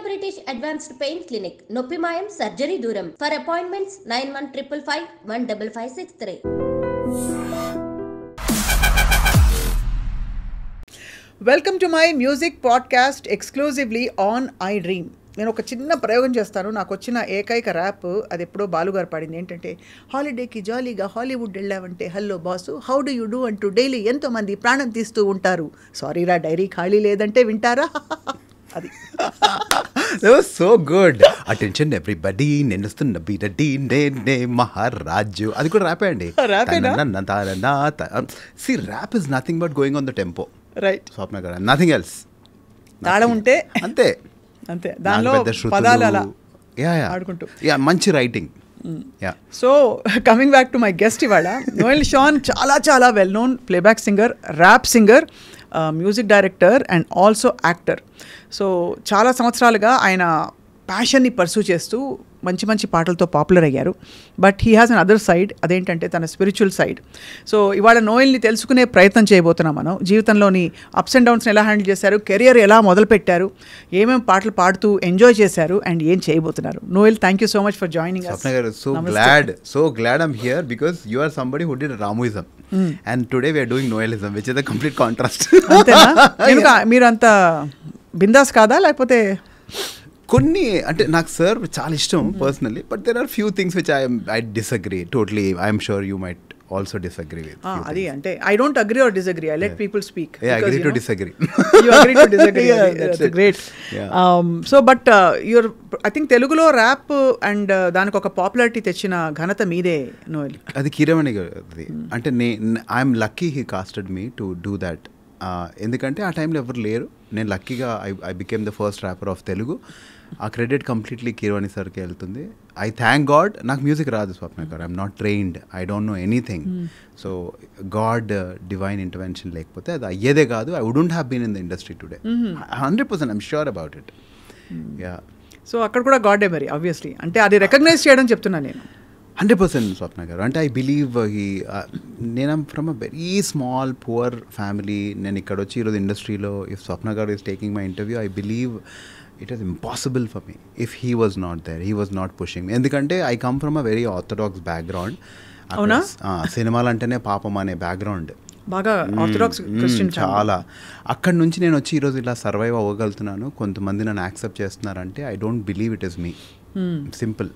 British Advanced Pain Clinic, Noppimayam Surgery Duram. For appointments 9155515563. Welcome to my music podcast exclusively on I dream. నేను ఒక చిన్న ప్రయోగం చేస్తాను. నాకు వచ్చిన ఏకైక ర్యాప్ అది ఎప్పుడో బాలుగారు పాడింది. ఏంటంటే, హాలిడేకి జాలీగా హాలీవుడ్ వెళ్ళావంటే hello boss how do you do అంటూ డైలీ ఎంతోమంది ప్రాణం తీస్తూ ఉంటారు. సారీరా డైరీ ఖాళీ లేదంటే వింటారా. అది సో గుడ్. అటెన్షన్ ఎవ్రీబడి, నేను వస్తున్న బీరడి నేనే మహారాజు. అది కూడా ర్యాపే అండి. See rap is nothing but going on the tempo. Right. Swapna గారు నథింగ్ ఎల్స్. తాళం ఉంటే అంతే అంతే, దానిలో పదాలు అలా ఆడుకుంటూ. మంచి writing. So coming back to my guest ఇవాళ, నోయల్ షాన్ చాలా చాలా well known playback singer, rap singer, music director and also actor. So చాలా సంవత్సరాలుగా ఆయన ప్యాషన్ని పర్సూ చేస్తూ మంచి మంచి పాటలతో పాపులర్ అయ్యారు. But he has an other side, అదేంటంటే తన స్పిరిచువల్ సైడ్. సో ఇవాళ నోయల్ని తెలుసుకునే ప్రయత్నం చేయబోతున్నాం మనం. జీవితంలోని అప్స్ అండ్ డౌన్స్ని ఎలా హ్యాండిల్ చేశారు, కెరియర్ ఎలా మొదలుపెట్టారు, ఏమేమి పాటలు పాడుతూ ఎంజాయ్ చేశారు అండ్ ఏం చేయబోతున్నారు. Noel, thank you so much for joining us. So glad I'm here because you are somebody who did Ramuism and today we are doing Noelism, which is a complete contrast. అంతేనా? మీరు అంత బిందాస్ కాదా లేకపోతే? కొన్ని అంటే నాకు సార్ చాలా ఇష్టం personally, but there are few things which I disagree totally. I'm sure you might also disagree with. అది అంటే I don't agree or disagree, I let people speak. I agree to disagree. You agree to disagree. That's great. So but your I think తెలుగులో rap and దానికి ఒక popularity తెచ్చిన ఘనత మీదే Noel. అది కీరవాణి గారిది. అంటే I'm lucky he casted me to do that. ఎందుకంటే ఆ టైంలో ఎవరు లేరు. నేను లక్కీగా I became the first rapper of Telugu. ఆ క్రెడిట్ కంప్లీట్లీ కీరవాణి సార్కి వెళ్తుంది. I thank God. నాకు మ్యూజిక్ రాదు Swapna garu, I'm not trained, I don't know anything. So God divine intervention లేకపోతే అది అయ్యేదే కాదు. I wouldn't have been in the industry today. 100% I'm sure about it. Yeah. So అక్కడ కూడా గాడే మరి ఆబ్వియస్లీ, అంటే అది రికగ్నైజ్ చేయడం చెప్తున్నాను నేను. 100% స్వప్న గారు. అంటే ఐ బిలీవ్ నేను from a very small poor family. నేను ఇక్కడ వచ్చి ఈరోజు ఇండస్ట్రీలో ఇఫ్ స్వప్న గారు is taking my interview, I believe it is impossible for me if he was not there, he was not pushing me. ఎందుకంటే I come from a very orthodox background. సినిమాలు అంటేనే పాపం అనే బ్యాక్గ్రౌండ్, బాగా ఆర్థోడాక్స్ క్రిస్టియన్. చాలా. అక్కడి నుంచి నేను వచ్చి ఈరోజు ఇలా సర్వైవ్ అవ్వగలుగుతున్నాను, కొంతమంది నన్ను యాక్సెప్ట్ చేస్తున్నారంటే I don't believe it is me. Simple.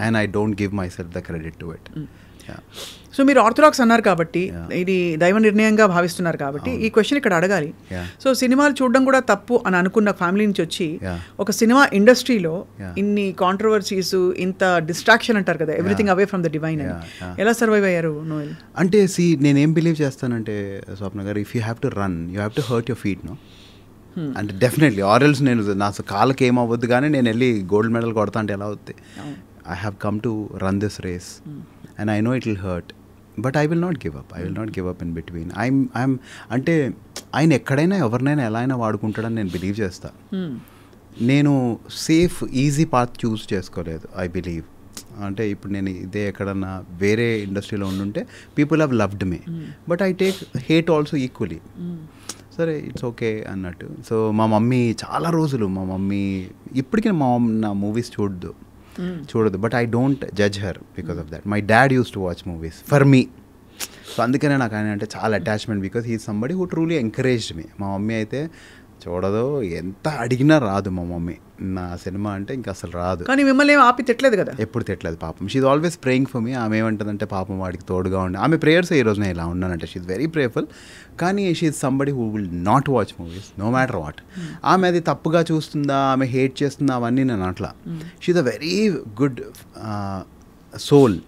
And I don't give my self the credit to it. So మీరు ఆర్థోడాక్స్ అన్నారు కాబట్టి, ఇది దైవ నిర్ణయంగా భావిస్తున్నారు కాబట్టి ఈ క్వశ్చన్ ఇక్కడ అడగాలి. సో సినిమాలు చూడడం కూడా తప్పు అని అనుకున్న ఫ్యామిలీ నుంచి వచ్చి ఒక సినిమా ఇండస్ట్రీలో ఇన్ని కాంట్రవర్సీస్, ఇంత డిస్ట్రాక్షన్ అంటారు కదా, everything away from the divine, ఎలా సర్వైవ్ అయ్యారు నోయల్? అంటే నేనేం బిలీవ్ చేస్తానంటే స్వప్న గారు, if you have to run you have to hurt your feet. No అంటే డెఫినెట్లీ, ఆర్ఎల్స్ నేను నా కాళ్ళకి ఏమవ్వద్దు కానీ నేను వెళ్ళి గోల్డ్ మెడల్ కొడతా అంటే ఎలా అవుద్ది? I have come to run this race and I know it will hurt, but I will not give up. I will not give up in between. I'm అంటే ఆయన ఎక్కడైనా ఎవరినైనా ఎలా అయినా వాడుకుంటాడని నేను బిలీవ్ చేస్తా. నేను సేఫ్ ఈజీ పాత్ చూస్ చేసుకోలేదు ఐ బిలీవ్. అంటే ఇప్పుడు నేను ఇదే ఎక్కడన్నా వేరే ఇండస్ట్రీలో ఉండుంటే people have loved me, but I take hate also equally. సరే ఇట్స్ ఓకే అన్నట్టు. సో మా మమ్మీ చాలా రోజులు, మా మమ్మీ ఇప్పటికీ మా మమ్మీ నా మూవీస్ చూడదు, but I don't judge her because of that. My dad use to watch movies for me. So అందుకనే నాకు ఆయన అంటే చాలా attachment, because he is somebody who truly encouraged మీ. మా మమ్మీ అయితే చూడదు, ఎంత అడిగినా రాదు మా మమ్మీ నా సినిమా అంటే, ఇంకా అసలు రాదు. కానీ మిమ్మల్ని ఏం ఆపి తిట్టలేదు కదా? ఎప్పుడు తిట్టలేదు పాపం. She is always praying for me. ఆమె ఏమంటుందంటే పాపం వాడికి తోడుగా ఉండి, ఆమె ప్రేయర్స్ ఈ రోజు నేను ఇలా ఉన్నానంటే షీ ఈజ్ వెరీ ప్రేయర్ఫుల్. కానీ she is somebody who will not watch movies no matter what. ఆమె అది తప్పుగా చూస్తుందా, ఆమె హేట్ చేస్తుందా, అవన్నీ నేను అట్లా. She is a very good soul.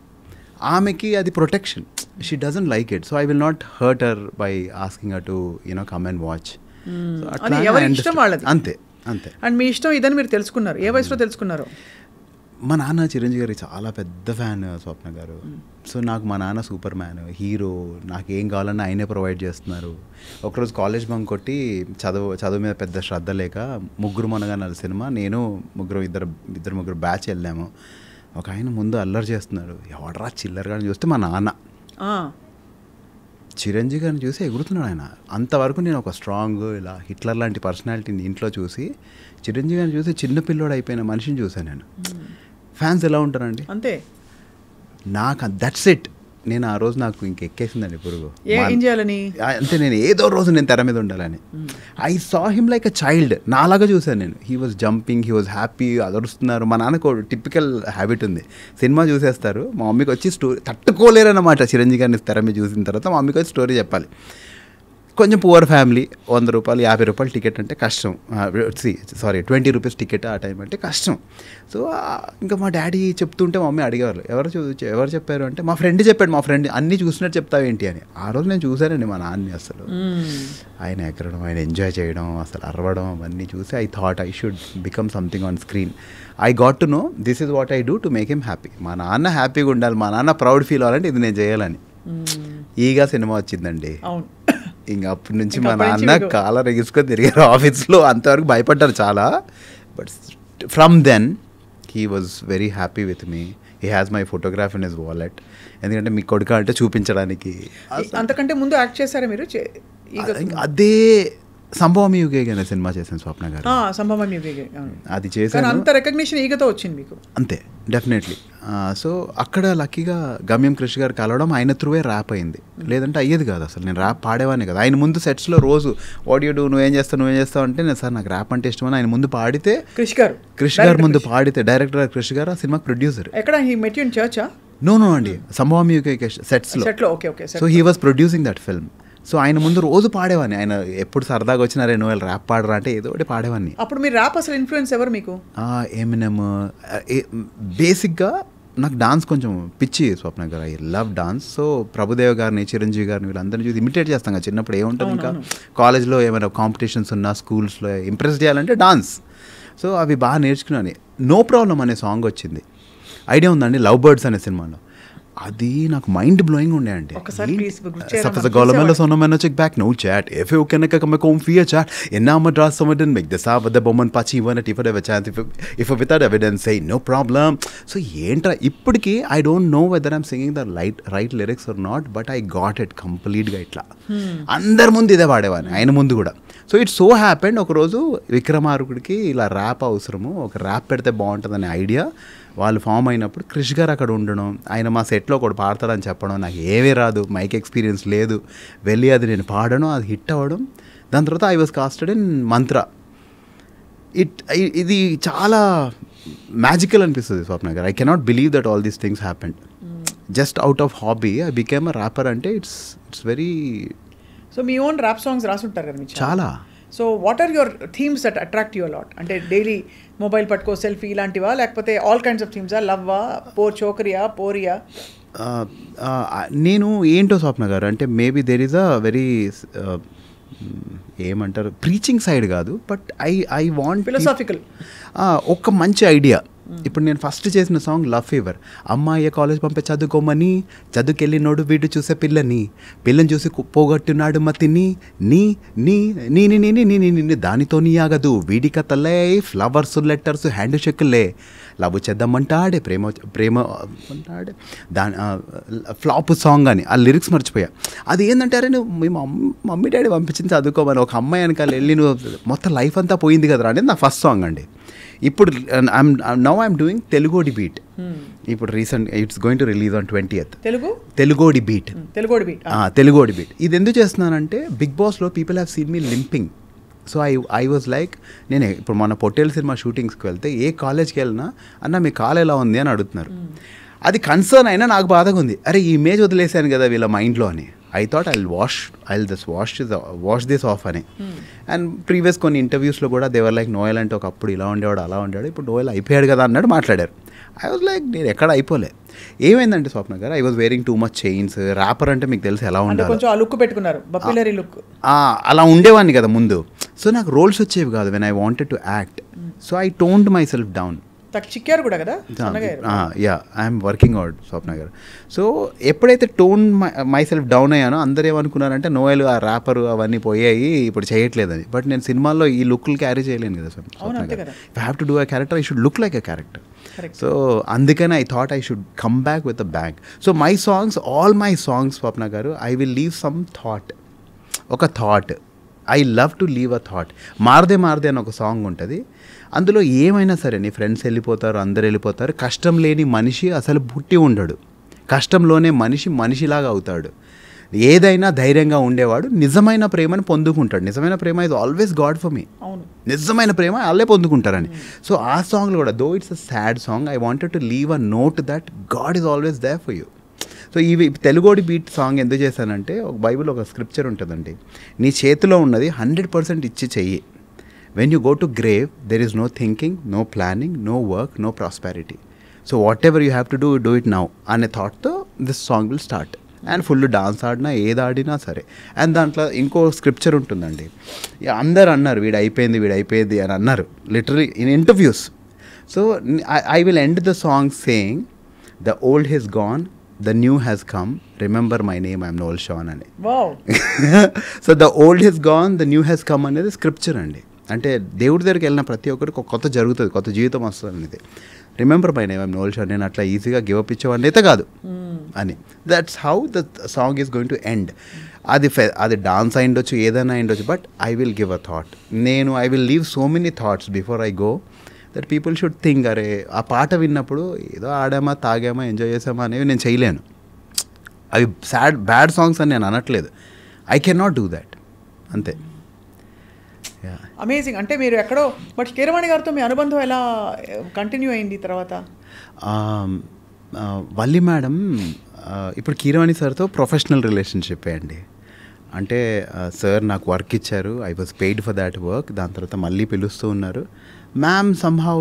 ఆమెకి అది protection. She doesn't like it, so I will not hurt her by asking her to come and watch. అంతే అంతే. అండ్ మీ ఇష్టం ఇదని మీరు తెలుసుకున్నారు, ఏ వయసులో తెలుసుకున్నారు? మా నాన్న చిరంజీవి గారికి చాలా పెద్ద ఫ్యాన్ స్వప్న గారు. సో నాకు మా నాన్న సూపర్ మ్యాన్, హీరో, నాకు ఏం కావాలన్నా ఆయనే ప్రొవైడ్ చేస్తున్నారు. ఒకరోజు కాలేజ్ బంక్ కొట్టి చదువు మీద పెద్ద శ్రద్ధ లేక ముగ్గురు మనగానాలు సినిమా, నేను ఇద్దరు ముగ్గురు బ్యాచ్ వెళ్ళాము. ఒక ఆయన ముందు అల్లరి చేస్తున్నాడు, ఎవడరా చిల్లరగా చూస్తే మా నాన్న. చిరంజీవి గారిని చూసి ఎగురుతున్నాడు ఆయన. అంతవరకు నేను ఒక స్ట్రాంగ్ ఇలా హిట్లర్ లాంటి పర్సనాలిటీని ఇంట్లో చూసి, చిరంజీవి గారిని చూసి చిన్న పిల్లోడు అయిపోయిన మనిషిని చూశాను నేను. ఫ్యాన్స్ ఎలా ఉంటారండి అంతే. నాకు దట్స్ ఇట్. నేను ఆ రోజు నాకు ఇంకెక్కేసిందండి పురుగు. ఏం చేయాలని అంటే నేను ఏదో రోజు నేను తెర మీద ఉండాలని. I saw him like a child. నాలాగా చూశాను నేను. He was jumping, he was happy, అదరుస్తున్నారు. మా నాన్నకు టిపికల్ హ్యాబిట్ ఉంది, సినిమా చూసేస్తారు, మా మమ్మీకి వచ్చి స్టోరీ తట్టుకోలేరన్నమాట. చిరంజీవి గారిని తెర మీద చూసిన తర్వాత మా మమ్మీకి వచ్చి స్టోరీ చెప్పాలి. కొంచెం పువర్ ఫ్యామిలీ, 100 రూపాయలు 50 రూపాయలు టికెట్ అంటే కష్టం. 20 రూపీస్ టికెట్ ఆ టైం అంటే కష్టం. సో ఇంకా మా డాడీ చెప్తుంటే మా మమ్మీ అడిగేవాళ్ళు, ఎవరు చెప్పారు అంటే మా ఫ్రెండ్ చెప్పాడు. మా ఫ్రెండ్ అన్నీ చూసినట్టు చెప్తావు ఏంటి అని. ఆ రోజు నేను చూశానండి మా నాన్నని. అసలు ఆయన ఎక్కడడం, ఆయన ఎంజాయ్ చేయడం, అసలు అరవడం అవన్నీ చూసి I thought I should become something on screen. I got to know this is what I do to make him happy. మా నాన్న హ్యాపీగా ఉండాలి, మా నాన్న ప్రౌడ్ ఫీల్ అవ్వాలంటే ఇది నేను చేయాలని. ఈగా సినిమా వచ్చిందండి. ఇంక అప్పటి నుంచి మా నాన్న కాలర్ ఎగిసుకొని తిరిగారు ఆఫీస్లో. అంతవరకు భయపడ్డారు చాలా. But from then he was very happy with me. He has my photograph in his wallet. ఎందుకంటే మీ కొడుకు అంటే చూపించడానికి. అంతకంటే ముందు యాక్ట్ చేశారా మీరు? అదే సంభవం యుగే అనే సినిమా చేశాను స్వప్న గారు. సంభవం యుగే అది చేశాను. అంత రికగ్నిషన్ ఈగతో వచ్చింది మీకు. అంతే, డెఫినెట్లీ. సో అక్కడ లక్కీగా గమ్యం కృష్ణ గారు కలవడం, ఆయన త్రూవే ర్యాప్ అయింది. లేదంటే అయ్యేది కాదు అసలు. నేను ర్యాప్ పాడేవాడిని కదా. ఆయన ముందు సెట్స్లో రోజు వాట్ యూ డూ, నువ్వేం చేస్తావు అంటే, నేను సార్ నాకు ర్యాప్ అంటే ఇష్టమని ఆయన ముందు పాడితే, కృష్ణ గారు ముందు పాడితే, డైరెక్టర్ కృష్ణ గారు ఆ సినిమాకి ప్రొడ్యూసర్. ఎక్కడ హీ మెట్ యు ఇన్ చర్చా? నో అండి, సంభవం యుగే సెట్స్లో. So he was producing that film. సో ఆయన ముందు రోజు పాడేవాడిని. ఆయన ఎప్పుడు సరదాగా వచ్చిన నువ్వు ర్యాప్ పాడరా అంటే ఏదో ఒకటి పాడేవాడిని. అప్పుడు మీరు ర్యాప్ అసలు ఇన్ఫ్లుయెన్స్ ఎవరు మీకు? ఎమినెమ్. బేసిక్గా నాకు డాన్స్ కొంచెం పిచ్చి స్వప్న గారు. I love dance. So Prabhudev గారిని, చిరంజీవి గారిని వీళ్ళందరినీ చూసి ఇమిటేట్ చేస్తాం కదా చిన్నప్పుడు. ఏముంటుంది ఇంకా కాలేజ్లో ఏమైనా కాంపిటీషన్స్ ఉన్నా, స్కూల్స్లో ఇంప్రెస్ చేయాలంటే డాన్స్. సో అవి బాగా నేర్చుకున్నాను. నో ప్రాబ్లం అనే సాంగ్ వచ్చింది, ఐడియా ఉందండి, లవ్ బర్డ్స్ అనే సినిమాలో. అది నాకు మైండ్ బ్లోయింగ్ ఉండే అండి. Sapos Golomelo sonomeno check back no chat. If you can come home via chat. And now Madras someone didn't make the sab the bomb pachi one if I have a chance if without evidence say no problem. So yentra ippudiki I don't know whether I'm singing the right lyrics or not, but I got it complete ga itla. అందరి ముందు ఇదే పాడేవాడిని, ఆయన ముందు కూడా. So it so happened ఒక రోజు విక్రమార్కుడికి ఇలా rap అవసరము, ఒక ర్యాప్ పెడితే బాగుంటుందనే ఐడియా వాళ్ళు ఫామ్ అయినప్పుడు క్రిష్ గారు అక్కడ ఉండడం, ఆయన మా సెట్లో ఒకటి పాడతాడని చెప్పడం, నాకు ఏమీ రాదు, మైక్ ఎక్స్పీరియన్స్ లేదు, వెళ్ళి అది నేను పాడడం, అది హిట్ అవ్వడం. దాని తర్వాత ఐ వాజ్ కాస్టెడ్ ఇన్ మంత్ర. ఇది చాలా మ్యాజికల్ అనిపిస్తుంది స్వప్న గారు. I cannot believe that all these things happened just out of hobby. I became a rapper అంటే ఇట్స్ వెరీ. సో మీ ఓన్ ర్యాప్ సాంగ్స్ రాసుంటారు కదా మీరు చాలా. So what are your themes that attract you a lot? అంటే daily mobile పట్టుకో selfie ఇలాంటివా, లేకపోతే ఆల్ కైండ్స్ ఆఫ్ థీమ్సా? లవ్వా, చోకరియా, పోరియా? నేను ఏంటో స్వప్న గారు అంటే maybe there is a very ఏమంటారు ప్రీచింగ్ సైడ్ కాదు, బట్ ఐ వాంట్ ఫిలాసాఫికల్ ఒక మంచి ఐడియా. ఇప్పుడు నేను ఫస్ట్ చేసిన సాంగ్ లవ్ ఫీవర్. అమ్మాయి కాలేజ్ పంపే చదువుకోమని, చదువుకెళ్ళినోడు వీడు చూసే పిల్లని చూసి పోగొట్టున్నాడు మతిని, నీ నీ నీ నీ నీ నీ నీ దానితో నీ ఆగదు వీడి కథలే, ఫ్లవర్స్ లెటర్స్ హ్యాండ్ షెక్లే, లవ్ చేద్దామంటాడే ప్రేమ అంటాడే, దాని ఫ్లాప్ సాంగ్ అని ఆ లిరిక్స్ మర్చిపోయా. అది ఏంటంటే అరే నువ్వు మీ మమ్మీ డాడీ పంపించింది చదువుకోమని, ఒక అమ్మాయి వెనకాల వెళ్ళి నువ్వు మొత్తం లైఫ్ అంతా పోయింది కదరా అనేది నా ఫస్ట్ సాంగ్ అండి. ఇప్పుడు నౌ ఐఎమ్ డూయింగ్ తెలుగోడి బీట్. ఇప్పుడు recent it's going to release on 20th. తెలుగోడి బీట్. ఇది ఎందుకు చేస్తున్నానంటే బిగ్ బాస్లో people have seen me limping. So I was like, నేను ఇప్పుడు మన పొట్టేల్ సినిమా షూటింగ్స్కి వెళ్తే ఏ కాలేజ్కి వెళ్ళినా అన్న మీ కాల్ ఎలా ఉంది అని అడుగుతున్నారు. అది కన్సర్న్ అయినా నాకు బాధగా ఉంది, అరే ఈ ఇమేజ్ వదిలేసాను కదా వీళ్ళ మైండ్లో అని. I thought I'll just wash this of అని. అండ్ ప్రీవియస్ కొన్ని ఇంటర్వ్యూస్లో కూడా దేవర్ లైక్ నోయల్ అంటే ఒకప్పుడు ఇలా ఉండేవాడు అలా ఉండేవాడు, ఇప్పుడు నోయల్ అయిపోయాడు కదా అన్నాడు మాట్లాడారు. ఐ వాజ్ లైక్ నేను ఎక్కడ అయిపోలే. ఏమైందంటే స్వప్న గారు, I was wearing too much chains. Wrapper అంటే మీకు తెలిసి ఎలా ఉండాలి, అలా ఉండేవాడిని కదా ముందు. సో నాకు రోల్స్ వచ్చేవి కాదు when I wanted to act. So I toned myself down. చిక్కారు కూడా కదా yeah I'm working out Swapna గారు. సో ఎప్పుడైతే టోన్ మై సెల్ఫ్ డౌన్ అయ్యానో అందరూ ఏమనుకున్నారంటే నోయల్ ఆ ర్యాపర్ అవన్నీ పోయాయి ఇప్పుడు చేయట్లేదని. బట్ నేను సినిమాల్లో ఈ లుక్లు క్యారీ చేయలేను కదా స్వప్న గారు. If I have to do a character I should look like a character. So అందుకని I thought I should come back with a bang. So my songs, all my songs Swapna గారు, I will leave some thought, ఒక థాట్. I love to leave a thought. మారదే మారదే అని ఒక song ఉంటుంది. అందులో ఏమైనా సరే నీ ఫ్రెండ్స్ వెళ్ళిపోతారు, అందరు వెళ్ళిపోతారు, కష్టం లేని మనిషి అసలు పుట్టి ఉండడు, కష్టంలోనే మనిషి మనిషిలాగా అవుతాడు, ఏదైనా ధైర్యంగా ఉండేవాడు నిజమైన ప్రేమను పొందుకుంటాడు. నిజమైన ప్రేమ is always God for me. నిజమైన ప్రేమ వాళ్ళే పొందుకుంటారని. సో ఆ సాంగ్లో కూడా, though it's a sad song, I wanted to leave a note that God is always there for you. So ఇవి తెలుగోడి బీట్ సాంగ్ ఎందుకు చేశానంటే, ఒక బైబిల్ ఒక స్క్రిప్చర్ ఉంటుందండి, నీ చేతిలో ఉన్నది 100% ఇచ్చి చెయ్యి. When you go to grave, there is no thinking, no planning, no work, no prosperity. So whatever you have to do it now. అనే థాట్తో this song will start. And full dance ఆడినా ఏది ఆడినా సరే. అండ్ దాంట్లో ఇంకో scripture ఉంటుందండి, అందరు అన్నారు వీడు అయిపోయింది అని అన్నారు literally in interviews. So I will end the song saying the old he's gone, the new has come, remember my name I'm Noel Shan అని. So the old he's gone, the new has come అనేది scripture అండి. అంటే దేవుడి దగ్గరికి వెళ్ళిన ప్రతి ఒక్కరికి ఒక కొత్త జరుగుతుంది, కొత్త జీవితం వస్తుంది అనేది. Remember my name I'm Noel Shan, నేను అట్లా ఈజీగా గివ్ అప్ ఇచ్చేవాడిని అయితే కాదు అని. That's how the song is going to end. అది డాన్స్ అయిండొచ్చు, ఏదైనా అయిండొచ్చు, but I will give a thought. I will leave so many thoughts before I go, that people should think, అరే ఆ పాట విన్నప్పుడు ఏదో ఆడామా, తాగామా, ఎంజాయ్ చేసామా అనేవి నేను చేయలేను. అవి బ్యాడ్ సాంగ్స్ అని నేను అనట్లేదు. I can not do that, అంతే. అమేజింగ్. అంటే మీరు ఎక్కడో, బట్ కీరవాణి గారితో మీ అనుబంధం ఎలా కంటిన్యూ అయింది తర్వాత? వల్లి మేడం ఇప్పుడు కీరవాణి సార్తో ప్రొఫెషనల్ రిలేషన్షిప్ అండి. అంటే సార్ నాకు వర్క్ ఇచ్చారు, I was paid for that work. దాని తర్వాత మళ్ళీ పిలుస్తూ ఉన్నారు. మ్యామ్ సమ్హౌ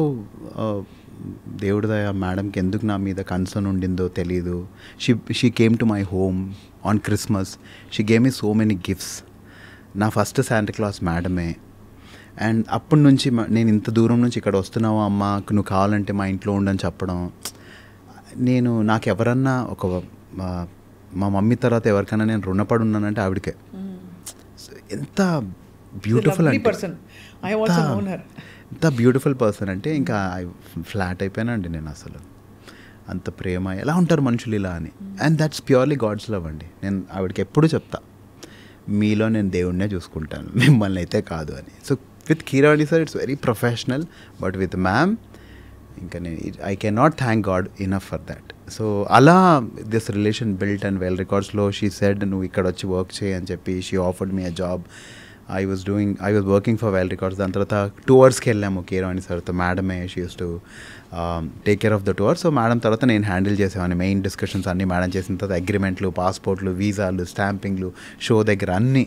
దేవుడి దయ మేడంకి ఎందుకు నా మీద కన్సర్న్ ఉండిందో తెలీదు. She came to my home on Christmas, she gave me so many gifts. నా ఫస్ట్ శాంటా క్లాస్ మేడమే. అండ్ అప్పటి నుంచి నేను ఇంత దూరం నుంచి ఇక్కడ వస్తున్నావు అమ్మ, నువ్వు కావాలంటే మా ఇంట్లో ఉండని చెప్పడం. నాకు ఎవరన్నా మా మమ్మీ తర్వాత ఎవరికైనా నేను రుణపడి ఉన్నానంటే ఆవిడకే. ఎంత బ్యూటిఫుల్ అంటే, ఎంత బ్యూటిఫుల్ పర్సన్ అంటే ఇంకా ఫ్లాట్ అయిపోయానండి నేను. అసలు అంత ప్రేమ, ఎలా ఉంటారు మనుషులు ఇలా అని. And that's purely God's love అండి. నేను ఆవిడకి ఎప్పుడు చెప్తా, మీలో నేను దేవుడినే చూసుకుంటాను, మిమ్మల్ని అయితే కాదు అని. So with Keeravani sir it's very professional, but with ma'am ఇంకా నేను I can not thank God enough for that. So అలా this relation built. And well రికార్డ్స్లో షీ సెడ్ నువ్వు ఇక్కడ వచ్చి వర్క్ చేయి అని చెప్పి she offered me a job. I was working for well records. దాని తర్వాత టూర్స్కి వెళ్ళాము కీరవాణి సార్తో. మేడమే she uses to take care of the tour. So madam తర్వాత నేను హ్యాండిల్ చేసేవాడిని. మెయిన్ డిస్కషన్స్ అన్నీ మేడం చేసిన తర్వాత అగ్రిమెంట్లు, పాస్పోర్ట్లు, వీసాలు, స్టాంపింగ్లు, షో దగ్గర అన్నీ.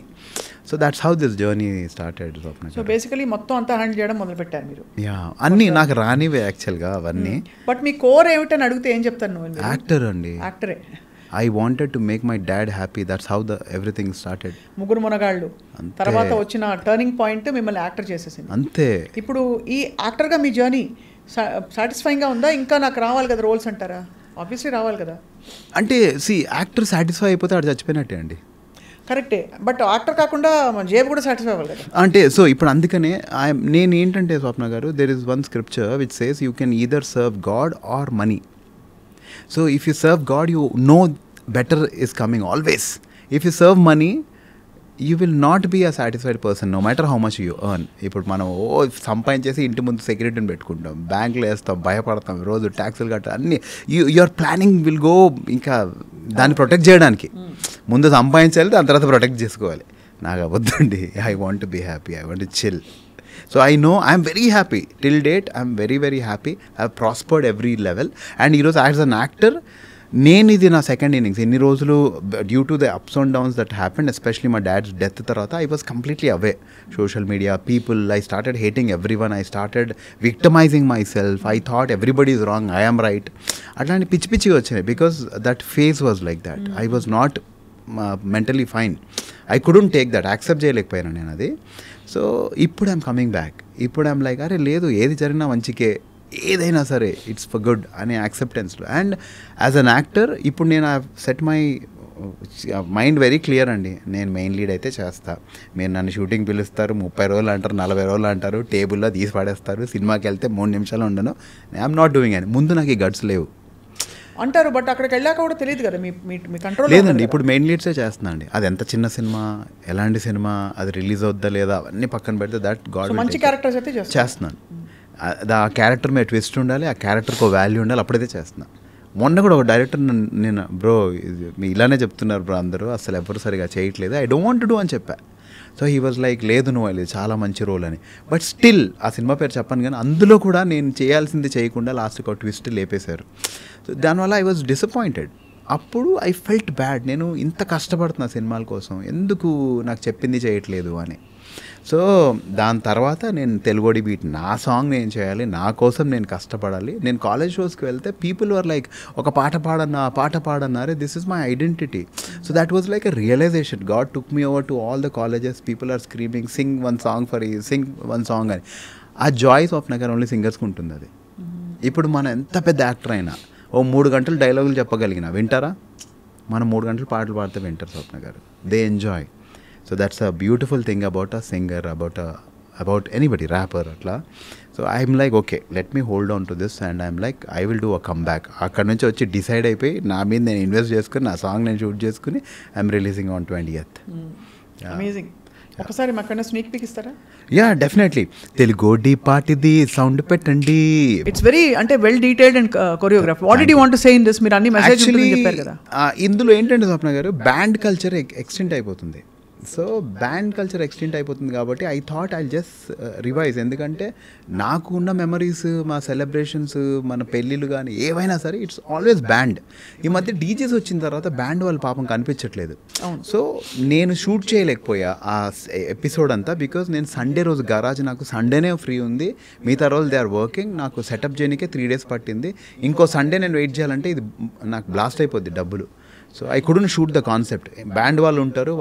So that's how this journey started. So basically మొత్తం అంతా హ్యాండిల్ చేయడం మొదలుపెట్టారు మీరు? యా, అన్నీ నాకు రానివే యాక్చువల్గా అవన్నీ. బట్ మీ కోర్ ఏమిటని అడిగితే ఏం చెప్తాను? యాక్టర్ అండి. యాక్టరే. I wanted to make my dad happy. That's how everything started. ముగ్గురు మునగాళ్ళు తర్వాత వచ్చిన టర్నింగ్ పాయింట్ మిమ్మల్ని యాక్టర్ చేసేసింది. అంతే. ఇప్పుడు ఈ యాక్టర్గా మీ జర్నీ సాటిస్ఫైయింగ్గా ఉందా? ఇంకా నాకు రావాలి కదా రోల్స్ అంటారా? ఆబ్వియస్లీ రావాలి కదా. అంటే యాక్టర్ సాటిస్ఫై అయిపోతే ఆడు చచ్చిపోయినట్టే అండి. కరెక్టే, బట్ యాక్టర్ కాకుండా జేబు కూడా సాటిస్ఫై అవ్వాలి కదా. అంటే సో ఇప్పుడు అందుకనే నేను ఏంటంటే Swapna garu, there is one scripture which says you can either serve God or money. So if you serve God, you know better is coming always. If you serve money, you will not be a satisfied person no matter how much you earn. ఇప్పుడు మనం సంపాదించేసి ఇంటి ముందు సెక్యూరిటీని పెట్టుకుంటాం, బ్యాంకులో వేస్తాం, భయపడతాం, రోజు ట్యాక్సులు కట్టాలి, అన్నీ యువర్ ప్లానింగ్ విల్ గో. ఇంకా దాన్ని ప్రొటెక్ట్ చేయడానికి ముందు సంపాదించాలి, దాని తర్వాత ప్రొటెక్ట్ చేసుకోవాలి. నాకు అవద్దండి. I want to be happy, I want to chill. So I know I am very happy. Till date I am very very happy. I have prospered every level. And ఈరోజు as an actor, నేను ఇది నా second innings. ఎన్ని రోజులు due to the ups and downs that happened, especially మా dad's death తర్వాత I was completely away. Social media, people, I started hating every one. I started victimising my self. I thought everybody is wrong, I am right. అట్లాంటి పిచ్చి పిచ్చిగా వచ్చినాయి. Because that phase was like that. I was not mentally fine. I couldn't take that, accept చేయలేకపోయాను నేను అది. So ఇప్పుడు I'm coming back. ఇప్పుడు I'm like, అరే లేదు, ఏది జరిగినా మంచికే, ఏదైనా సరే ఇట్స్ ఫర్ గుడ్ అనే యాక్సెప్టెన్స్లో. అండ్ యాజ్ అన్ యాక్టర్ ఇప్పుడు నేను set my mind very clear అండి. నేను మెయిన్ లీడ్ అయితే చేస్తా. మీరు నన్ను షూటింగ్ పిలుస్తారు, 30 రోజులు అంటారు, 40 రోజులు అంటారు, టేబుల్లో తీసి పడేస్తారు, సినిమాకి వెళ్తే 3 నిమిషాలు ఉండను, ఐఎమ్ నాట్ డూయింగ్ అని. ముందు నాకు ఈ గట్స్ లేవు అంటారు. బట్ అక్కడికి వెళ్ళాక కూడా తెలియదు కదా మీ కంట్రోల్ లేదండి. ఇప్పుడు మెయిన్ లీడ్సే చేస్తున్నా అండి. అది ఎంత చిన్న సినిమా, ఎలాంటి సినిమా, అది రిలీజ్ అవుద్దా లేదా అవన్నీ పక్కన పెడితే దట్ గాడ్ మంచి క్యారెక్టర్స్ అయితే చేస్తున్నాను. ఆ క్యారెక్టర్ మీద ట్విస్ట్ ఉండాలి, ఆ క్యారెక్టర్కి వాల్యూ ఉండాలి, అప్పుడైతే చేస్తున్నా. మొన్న కూడా ఒక డైరెక్టర్ నేను బ్రో మీ ఇలానే చెప్తున్నారు బ్రో అందరూ, అసలు ఎవరు సరిగా చేయట్లేదు, I don't want to do అని చెప్పా. సో హీ వాజ్ లైక్ లేదు నువ్వు అది చాలా మంచి రోల్ అని. బట్ స్టిల్ ఆ సినిమా పేరు చెప్పాను కానీ అందులో కూడా నేను చేయాల్సింది చేయకుండా లాస్ట్కి ఒక ట్విస్ట్ లేపేశారు. సో దానివల్ల ఐ వాజ్ డిసప్పాయింటెడ్. అప్పుడు ఐ ఫెల్ట్ బ్యాడ్, నేను ఇంత కష్టపడుతున్నా సినిమాల కోసం, ఎందుకు నాకు చెప్పింది చేయట్లేదు అని. సో దాని తర్వాత నేను తెలుగోడి బీట్ నా సాంగ్ నేను చేయాలి, నా కోసం నేను కష్టపడాలి. నేను కాలేజ్ షోస్కి వెళ్తే పీపుల్ వర్ లైక్ ఒక పాట పాడన్నారే, this is my identity. So that was like a realisation. God took me over to all the colleges, people are screaming sing one song అని. ఆ జాయ్ స్వప్న గారు ఓన్లీ సింగర్స్కి ఉంటుంది అది. ఇప్పుడు మనం ఎంత పెద్ద యాక్టర్ అయినా 3 గంటలు డైలాగులు చెప్పగలిగిన వింటారా? మనం 3 గంటలు పాటలు పాడితే వింటారు Swapna garu. They enjoy. So that's a beautiful thing about a singer, about anybody, rapper అట్లా. So I'm like okay let me hold on to this and I'm like I will do a come back. అక్కడ నుంచి వచ్చి decide అయిపోయి నా మీద నేను invest చేసుకుని నా సాంగ్ నేను షూట్ చేసుకుని I'm releasing on 20th. Amazing. ఒకసారి మాకన్నా స్నీక్ పీక్ ఇస్తారా? Yeah definitely. తెలుగోడి పాటిది సౌండ్ పెట్టండి. ఇట్స్ వెరీ అంటే well detailed and choreograph. What did you want to say in this? మీరు అన్ని మెసేజ్ చెప్పారు కదా. ఇందులో ఏంటంటే Swapna garu band culture extinct అయిపోతుంది. సో బ్యాండ్ కల్చర్ ఎక్స్టెంట్ అయిపోతుంది కాబట్టి I thought I just revise. ఎందుకంటే నాకు ఉన్న మెమరీస్, మా సెలబ్రేషన్స్, మన పెళ్ళిళ్ళు కానీ ఏవైనా సరే ఇట్స్ ఆల్వేస్ బ్యాండ్. ఈ మధ్య డీజేస్ వచ్చిన తర్వాత బ్యాండ్ వాళ్ళు పాపం కనిపించట్లేదు. సో నేను షూట్ చేయలేకపోయా ఆ ఎపిసోడ్ అంతా, బికాజ్ నేను సండే రోజు గరాజ్, నాకు సండేనే ఫ్రీ ఉంది, మిగతా రోజు దే ఆర్ వర్కింగ్. నాకు సెటప్ చేయడానికే 3 days పట్టింది. ఇంకో సండే నేను వెయిట్ చేయాలంటే ఇది నాకు బ్లాస్ట్ అయిపోద్ది డబ్బులు. So I couldn't shoot the concept. Band వాళ్ళు ఉంటారు,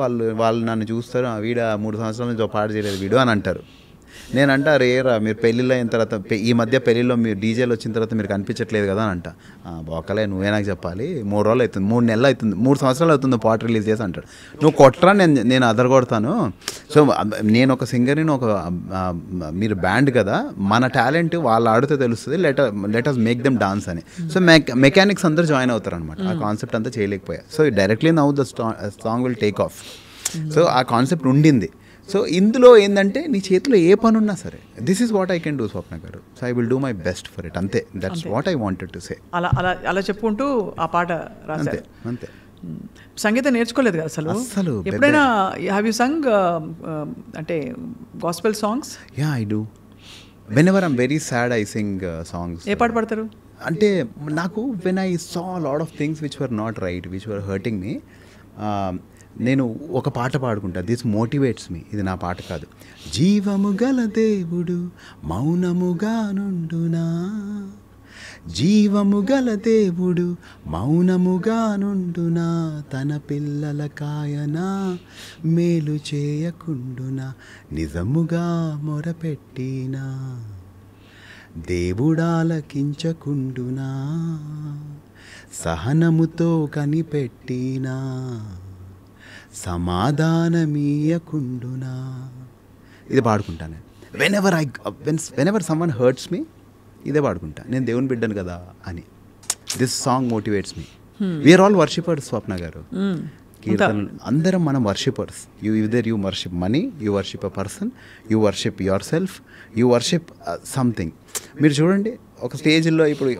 వాళ్ళు నన్ను చూస్తారు, వీడ 3 సంవత్సరాల నుంచి పాట చేయలేదు వీడు అని అంటారు. నేను అంటా రేరా మీరు పెళ్ళిళ్ళు అయిన తర్వాత, ఈ మధ్య పెళ్ళిలో మీరు డీజేలు వచ్చిన తర్వాత మీరు కనిపించట్లేదు కదా అని అంట. బొక్కలే నువ్వే నాకు చెప్పాలి, 3 రోజులు అవుతుంది, 3 నెలలు అవుతుంది, 3 సంవత్సరాలు అవుతుంది పాట రిలీజ్ చేసి అంటాడు. నువ్వు కొట్టరా, నేను అదర్ కొడతాను. సో నేను ఒక సింగర్ని, మీరు బ్యాండ్ కదా, మన టాలెంట్ వాళ్ళు ఆడితే తెలుస్తుంది, let us make them dance అని. సో మెకానిక్స్ అందరూ జాయిన్ అవుతారు అనమాట. ఆ కాన్సెప్ట్ అంతా చేయలేకపోయా. So directly now the song will take off. So ఆ కాన్సెప్ట్ ఉండింది. సో ఇందులో ఏంటంటే నీ చేతిలో ఏ పని ఉన్నా సరే, this is what I can do Swapna గారు. So I will do my best for it. అంతే, that's what I wanted to say. అలా చెప్పుకుంటూ ఆ పాట రాశారు. అంతే. సంగీతం నేర్చుకోలేదు కదా అసలు? ఎప్పుడైనా హ్యావ్ యూ సంగ్ అంటే gospel songs? Yeah I do. When ever I'm very sad I sing songs. ఏ పాట పాడతారు? అంటే నాకు when I saw lot of things which were not right, which were hurting me, నేను ఒక పాట పాడుకుంటా. దిస్ మోటివేట్స్ మీ. ఇది నా పాట కాదు. జీవము గల దేవుడు మౌనముగా నుండునా, జీవము గల దేవుడు మౌనముగా నుండునా, తన పిల్లల కాయనా మేలు చేయకుండునా, నిజముగా మొరపెట్టినా దేవుడాలకించకుండునా, సహనముతో కనిపెట్టినా సమాధానమీయకుండునా. ఇది పాడుకుంటాను when ever someone hurts me. ఇదే పాడుకుంటా, నేను దేవుని బిడ్డను కదా అని. This song motivates me. We're all worshippers Swapna garu. కీర్తనలు అందరం మనం worshippers. You worship money, you worship a person, you worship your self, you worship something. మీరు చూడండి, ఒక స్టేజ్లో ఇప్పుడు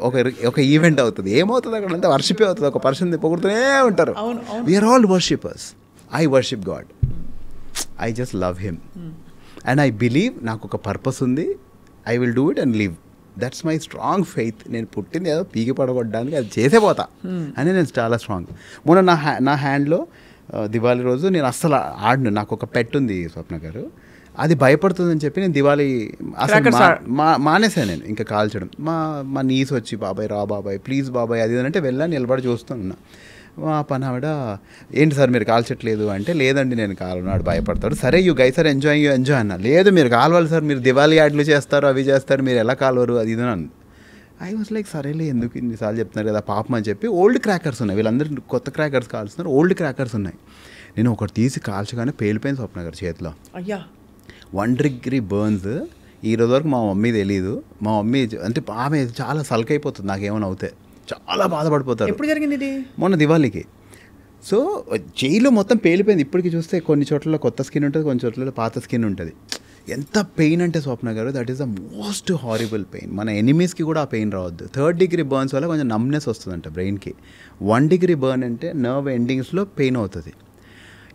ఒక ఈవెంట్ అవుతుంది, ఏమవుతుంది అక్కడ అంతా వర్షిపే అవుతుంది. ఒక పర్సన్ పొగుడుతూనే ఉంటారు. We are all worshippers. I worship God. I just love Him. And I believe నాకు ఒక పర్పస్ ఉంది. I will do it and live. That's my strong faith. నేను పుట్టింది ఏదో పీకి పడగొట్టడానికి, అది చేసే పోతా అని నేను చాలా స్ట్రాంగ్. మొన్న నా హ్యాండ్లో దివాళీ రోజు నేను అస్సలు ఆడను. నాకు ఒక పెట్ ఉంది స్వప్న గారు, అది భయపడుతుందని చెప్పి నేను దివాళీ అసలు మానేసాను. నేను ఇంకా కాల్చడం. మా నీస్ వచ్చి బాబాయ్ రా బాబాయ్ ప్లీజ్ బాబాయ్ అది అంటే వెళ్ళాను, నిలబడి చూస్తున్నా. మా పని ఆవిడ ఏంటి సార్ మీరు కాల్చట్లేదు అంటే, లేదండి నేను కాలనాడు భయపడతాడు. సరే యూ గైస్ సార్ ఎంజాయ్ అన్న. లేదు మీరు కాలవాలి సార్, మీరు దివాళీ యాడ్లు చేస్తారు, అవి చేస్తారు, మీరు ఎలా కాలవరు అది ఇది అని. ఐ వాజ్ లైక్ సరేలే ఎందుకు ఇన్నిసార్లు చెప్తున్నారు కదా పాపం అని చెప్పి ఓల్డ్ క్రాకర్స్ ఉన్నాయి, వీళ్ళందరూ కొత్త క్రాకర్స్ కాల్స్తున్నారు, ఓల్డ్ క్రాకర్స్ ఉన్నాయి. నేను ఒకటి తీసి కాల్చగానే పేలిపోయింది స్వప్న గారు చేతిలో. అయ్యా 1 degree బర్న్స్. ఈ రోజు వరకు మా మమ్మీ తెలియదు. మా మమ్మీ అంటే ఆమె చాలా సల్కైపోతుంది నాకేమైనా అవుతే, చాలా బాధపడిపోతారు. ఎప్పుడు జరిగింది ఇది? మొన్న దివాళీకి. సో చేయిలో మొత్తం పేలిపోయింది. ఇప్పటికి చూస్తే కొన్ని చోట్ల కొత్త స్కిన్ ఉంటుంది, కొన్ని చోట్ల పాత స్కిన్ ఉంటుంది. ఎంత పెయిన్ అంటే స్వప్న గారు, that is the most horrible pain. మన ఎనిమీస్కి కూడా ఆ పెయిన్ రావద్దు. 3rd degree బర్న్స్ వల్ల కొంచెం నమ్నెస్ వస్తుందంట బ్రెయిన్కి. 1 degree బర్న్ అంటే నర్వ్ ఎండింగ్స్లో పెయిన్ అవుతుంది.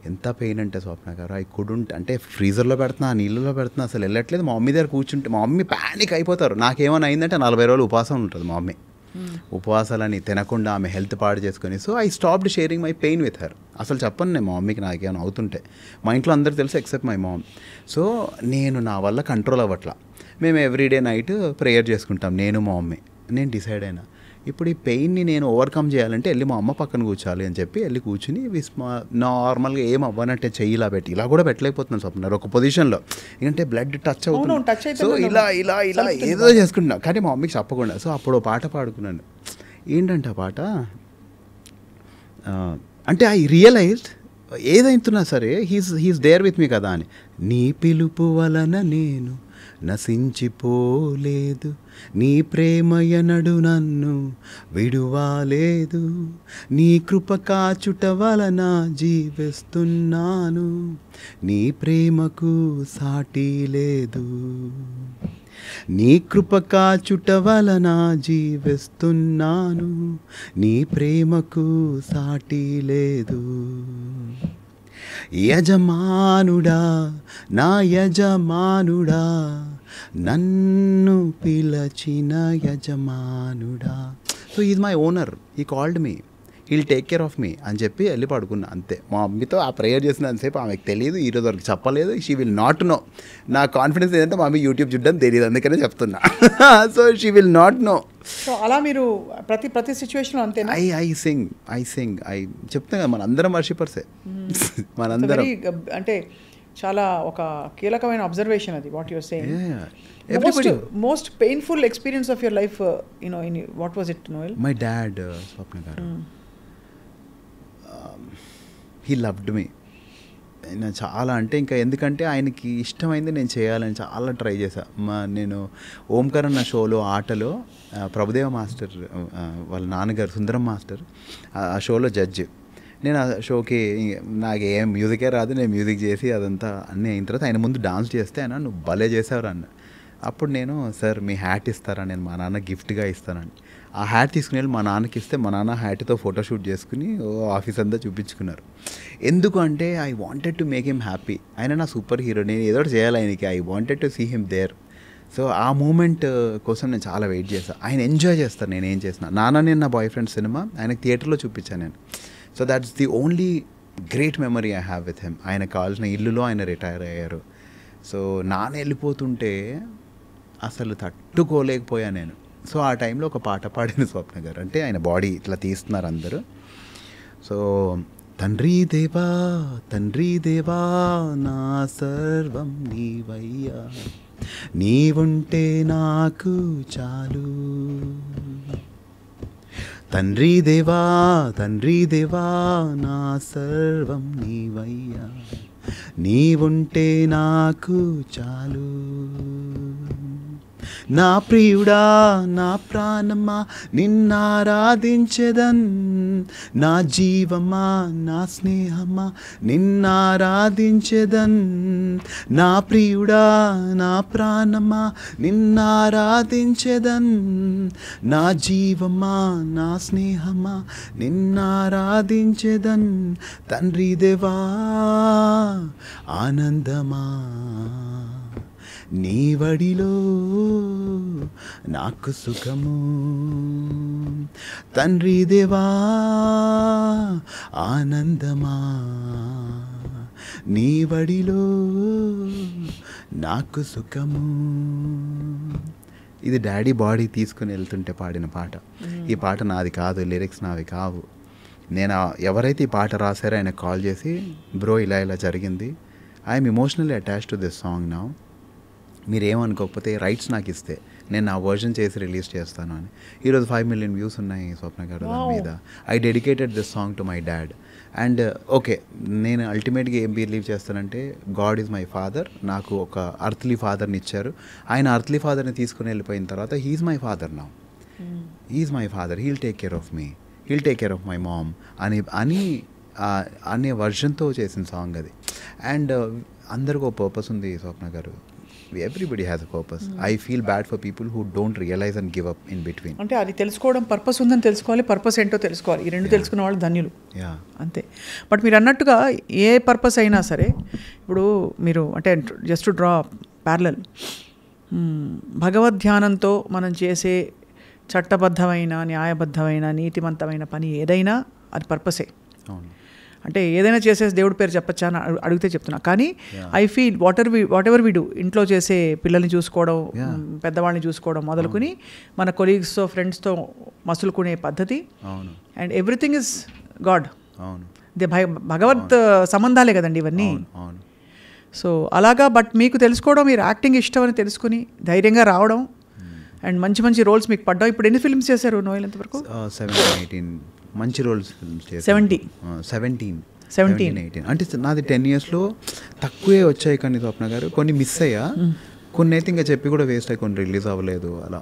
ఎంత పెయిన్ అంటే స్వప్న గారు, అవి కుడుంటే అంటే ఫ్రీజర్లో పెడుతున్నా, నీళ్ళలో పెడుతున్నా, అసలు వెళ్ళట్లేదు. మా మమ్మీ దగ్గర కూర్చుంటే మా మమ్మీ ప్యానిక్ అయిపోతారు. నాకేమైనా అయిందంటే 40 రోజులు ఉపవాసం ఉంటుంది మా మమ్మీ. ఉపవాసాలని తినకుండా ఆమె హెల్త్ పాడు చేసుకొని. So I stopped sharing my pain with her. అసలు చెప్పను నేను మా మమ్మీకి నాకేమైనా అవుతుంటే. మా ఇంట్లో అందరూ తెలుసు ఎక్సెప్ట్ మై మామ్. సో నేను నా వల్ల కంట్రోల్ అవ్వట్లా. మేము ఎవ్రీడే నైట్ ప్రేయర్ చేసుకుంటాం నేను మా మమ్మీ. నేను డిసైడ్ అయినా ఇప్పుడు ఈ పెయిన్ని నేను ఓవర్కమ్ చేయాలంటే వెళ్ళి మా అమ్మ పక్కన కూర్చోాలి అని చెప్పి వెళ్ళి కూర్చుని నార్మల్గా ఏం అవ్వనంటే చెయ్యిలా పెట్టి, ఇలా కూడా పెట్టలేకపోతున్నాను స్వప్న ఒక పొజిషన్లో, ఎందుకంటే బ్లడ్ టచ్ అవుతుంది. సో ఇలా ఇలా ఇలా ఏదో చేసుకుంటున్నా, కానీ మా మమ్మీకి చెప్పకుండా. సో అప్పుడు పాట పాడుకున్నాను. ఏంటంటే ఆ పాట అంటే ఐ రియలైజ్డ్ ఏదైతున్నా సరే హీస్ దేర్ విత్ మీ కదా అని. నీ పిలుపు వలన నేను నశించిపోలేదు, నీ ప్రేమయనడు నన్ను విడువాలేదు, నీ కృప కాచుట వలన జీవిస్తున్నాను, నీ ప్రేమకు సాటి లేదు, నీ కృప కాచుట వలన జీవిస్తున్నాను, నీ ప్రేమకు సాటి లేదు. యజమానుడా నా యజమానుడా, నన్ను పిలచిన యజమానుడా. So is my owner, he called me, he'll take care of me అని చెప్పి వెళ్ళి పడుకున్నా అంతే. మా మమ్మీతో ఆ ప్రేయర్ చేసినంతసేపు ఆమెకు తెలియదు, ఈరోజు వరకు చెప్పలేదు. She will not know. నా కాన్ఫిడెన్స్ ఏంటంటే మా మమ్మీ యూట్యూబ్ చూడడం తెలియదు, అందుకనే చెప్తున్నా. So she will not know. So అలా మీరు ప్రతి సిచ్యువేషన్లో అంతేనా? ఐ సింగ్ చెప్తాం కదా, మనందరం వర్షిపర్సే. మనందరం అంటే చాలా ఒక కీలకమైన అబ్జర్వేషన్ అది, what you're saying. Most painful experience of your life, what was it Noel? My dad Swapna garu, he loved మీ. చాలా అంటే ఇంకా ఎందుకంటే ఆయనకి ఇష్టమైంది నేను చేయాలని చాలా ట్రై చేశా. నేను ఓంకార్ అన్న షోలో ఆటలో ప్రభుదేవ మాస్టర్ వాళ్ళ నాన్నగారు సుందరం మాస్టర్ ఆ షోలో జడ్జి. నేను ఆ షోకి నాకు ఏం మ్యూజికే రాదు, నేను మ్యూజిక్ చేసి అదంతా అన్నీ అయిన తర్వాత ఆయన ముందు డాన్స్ చేస్తే ఆయన నువ్వు భలే చేసావురా అన్న. అప్పుడు నేను సార్ మీ హ్యాట్ ఇస్తారా, నేను మా నాన్న గిఫ్ట్గా ఇస్తానండి. ఆ హ్యాట్ తీసుకుని వెళ్ళి మా నాన్నకి ఇస్తే మా నాన్న హ్యాట్తో ఫోటోషూట్ చేసుకుని ఆఫీస్ అంతా చూపించుకున్నారు. ఎందుకు అంటే I wanted to make him happy. ఆయన నా సూపర్ హీరో, నేను ఏదో చేయాలి ఆయనకి. I wanted to see him there. So ఆ మూమెంట్ కోసం నేను చాలా వెయిట్ చేశాను. ఆయన ఎంజాయ్ చేస్తారు నేను ఏం చేసిన. నాన్న నేను నా బాయ్ ఫ్రెండ్ సినిమా ఆయనకి థియేటర్లో చూపించాను నేను. So that's the only great memory I have with him. ఆయన కావాల్సిన ఇల్లులో ఆయన రిటైర్ అయ్యారు. సో నాన్న వెళ్ళిపోతుంటే అసలు తట్టుకోలేకపోయా నేను. సో ఆ టైంలో ఒక పాట పాడిన స్వప్న గారు, అంటే ఆయన బాడీ ఇట్లా తీస్తున్నారు అందరూ. సో తండ్రి దేవా తండ్రి దేవా నా సర్వం నీవయ్యా, నీవుంటే నాకు చాలు. తండ్రి దేవా నా సర్వం నీవయ్యా, నీవుంటే నాకు చాలు. నా ప్రియుడా నా ప్రాణమా నిన్నారాధించెదన్, నా జీవమా నా స్నేహమా నిన్నారాధించెదన్. నా ప్రియుడా నా ప్రాణమా నిన్నారాధించెదన్, నా జీవమా నా స్నేహమా నిన్నారాధించెదన్. తండ్రి దేవా ఆనందమా నీ వడిలో నాకు సుఖము. తండ్రి దేవా ఆనందమా నీ వడిలో నాకు సుఖము. ఇది డాడీ బాడీ తీసుకుని వెళ్తుంటే పాడిన పాట. ఈ పాట నాది కాదు, లిరిక్స్ నావి కావు. నేను ఎవరైతే ఈ పాట రాశారో ఆయన కాల్ చేసి బ్రో ఇలా ఇలా జరిగింది, I'm emotionally attached to this song now, మీరేమనుకోకపోతే రైట్స్ నాకు ఇస్తే నేను నా వర్జన్ చేసి రిలీజ్ చేస్తాను అని. ఈరోజు 5 million వ్యూస్ ఉన్నాయి స్వప్న గారు దాని మీద. I dedicated this song to my dad. And okay, నేను అల్టిమేట్గా ఏం బిలీవ్ చేస్తానంటే గాడ్ ఈజ్ మై ఫాదర్. నాకు ఒక అర్త్లీ ఫాదర్ని ఇచ్చారు. ఆయన అర్త్లీ ఫాదర్ని తీసుకుని వెళ్ళిపోయిన తర్వాత he's my father now. He's my father, he'll take care of me, he'll take care of my mom అనే వర్షన్తో చేసిన సాంగ్ అది. అండ్ అందరికీ ఒక పర్పస్ ఉంది Swapna garu. Everybody has a purpose. I feel bad for people who don't realise and give up in between. అంటే అది తెలుసుకోవడం, పర్పస్ ఉందని తెలుసుకోవాలి, పర్పస్ ఏంటో తెలుసుకోవాలి. ఈ రెండు తెలుసుకున్న వాళ్ళు ధన్యులు. అంతే. బట్ మీరు అన్నట్టుగా ఏ పర్పస్ అయినా సరే, ఇప్పుడు మీరు అంటే జస్ట్ టు డ్రా ప్యారలల్, భగవద్ ధ్యానంతో మనం చేసే చట్టబద్ధమైన, న్యాయబద్ధమైన, నీతిమంతమైన పని ఏదైనా అది పర్పసే. అంటే ఏదైనా చేసేసి దేవుడి పేరు చెప్పచ్చా అని అడిగితే చెప్తున్నా. కానీ I feel whatever we do, ఇంట్లో చేసే పిల్లల్ని చూసుకోవడం, పెద్దవాళ్ళని చూసుకోవడం మొదలుకొని మన కొలీగ్స్తో, ఫ్రెండ్స్తో మసులుకునే పద్ధతి, అండ్ ఎవ్రీథింగ్ ఇస్ గాడ్. భగవత్ సంబంధాలే కదండి ఇవన్నీ. సో అలాగా. బట్ మీకు తెలుసుకోవడం, మీరు యాక్టింగ్ ఇష్టం అని తెలుసుకుని ధైర్యంగా రావడం, అండ్ మంచి మంచి రోల్స్ మీకు పడ్డావు. ఇప్పుడు ఎన్ని ఫిల్మ్స్ చేశారు నోయల్ ఎంతవరకు? 17-18 మంచి రోల్స్ ఫిల్మ్స్ చేశారు. 17-18 అంటే నాది 10 yearsలో తక్కువే వచ్చాయి. కానీ స్వప్న గారు కొన్ని మిస్ అయ్యా, కొన్ని అయితే ఇంకా చెప్పి కూడా వేస్ట్ అయ్యి, కొన్ని రిలీజ్ అవ్వలేదు అలా.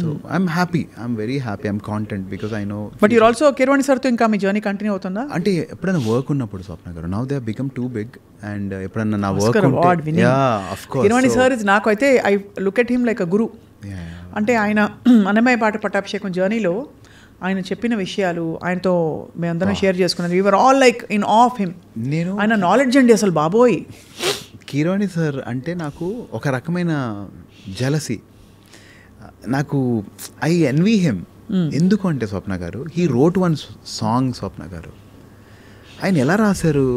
So I'm happy, I'm very happy, I'm content because I know. But you're also Keeravani సార్తో ఇంకా మీ జర్నీ కంటిన్యూ అవుతుందా? అంటే ఎప్పుడైనా వర్క్ ఉన్నప్పుడు Swapna garu, now they have become too big. And ఎప్పుడన్నా నా వర్క్ కీరవాణి సార్ ఇస్, నాకు అయితే I look at him like a guru. అంటే ఆయన అన్నమయ్య పాట పట్టాభిషేకం జర్నీలో ఆయన చెప్పిన విషయాలు, ఆయనతో మేమందరం షేర్ చేసుకున్నది, we were all like in of him. నేను ఆయన నాలెడ్జ్ అండి అసలు బాబోయ్. కీరవాణి సార్ అంటే నాకు ఒక రకమైన జలసీ. నాకు ఐ ఎన్వీ హిమ్. ఎందుకు అంటే స్వప్న garu, he wrote one song. స్వప్న గారు ఆయన ఎలా రాశారు,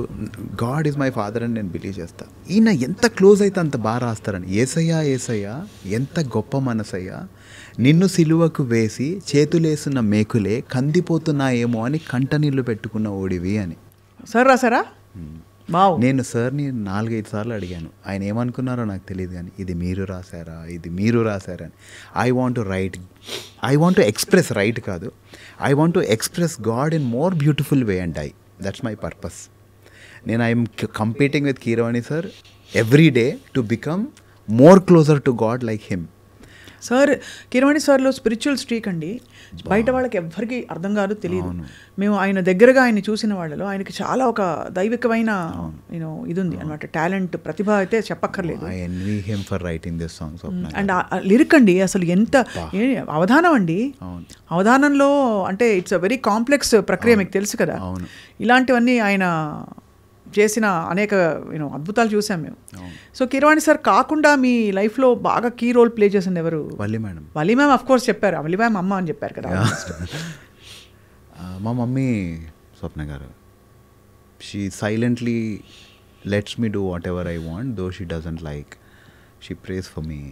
గాడ్ ఈజ్ మై ఫాదర్ అని నేను బిలీవ్ చేస్తా. ఈయన ఎంత క్లోజ్ అయితే అంత బాగా రాస్తారని. ఏసయ్యా ఏసయ్యా ఎంత గొప్ప మనసయ్యా, నిన్ను సిలువకు వేసి చేతులేసిన మేకులే కందిపోతున్నాయేమో అని కంటనీళ్ళు పెట్టుకున్న ఓడివి అని సార్ రాశారా? నేను సార్ని 4-5 సార్లు అడిగాను. ఆయన ఏమనుకున్నారో నాకు తెలియదు, కానీ ఇది మీరు రాశారా, ఇది మీరు రాశారా అని. I want to express, write కాదు, I want to express God in more beautiful way and that's my purpose. నేను I'm competing with Keeravani sir every day to become more closer to God like him. Sir Keeravani సార్లో spiritual streak అండి, బయట వాళ్ళకి ఎవ్వరికి అర్థం కాదు, తెలియదు. మేము ఆయన దగ్గరగా ఆయన చూసిన వాళ్ళలో ఆయనకి చాలా ఒక దైవికమైన ఇది ఉంది అనమాట, టాలెంట్, ప్రతిభ అయితే చెప్పక్కర్లేదు. అండ్ లిరిక్ అండి అసలు ఎంత అవధానం అండి. అవధానంలో అంటే ఇట్స్ అ వెరీ కాంప్లెక్స్ ప్రక్రియ, మీకు తెలుసు కదా. ఇలాంటివన్నీ ఆయన చేసిన అనేక అద్భుతాలు చూసాం మేము. సో కీరవాణి సార్ కాకుండా మీ లైఫ్లో బాగా కీ రోల్ ప్లే చేసింది ఎవరు? Valli madam. Valli ma'am of course చెప్పారు, వల్లి మ్యామ్ అమ్మ అని చెప్పారు కదా. మా mummy Swapna garu, she silently lets me do whatever I want though she doesn't like, she prays for me.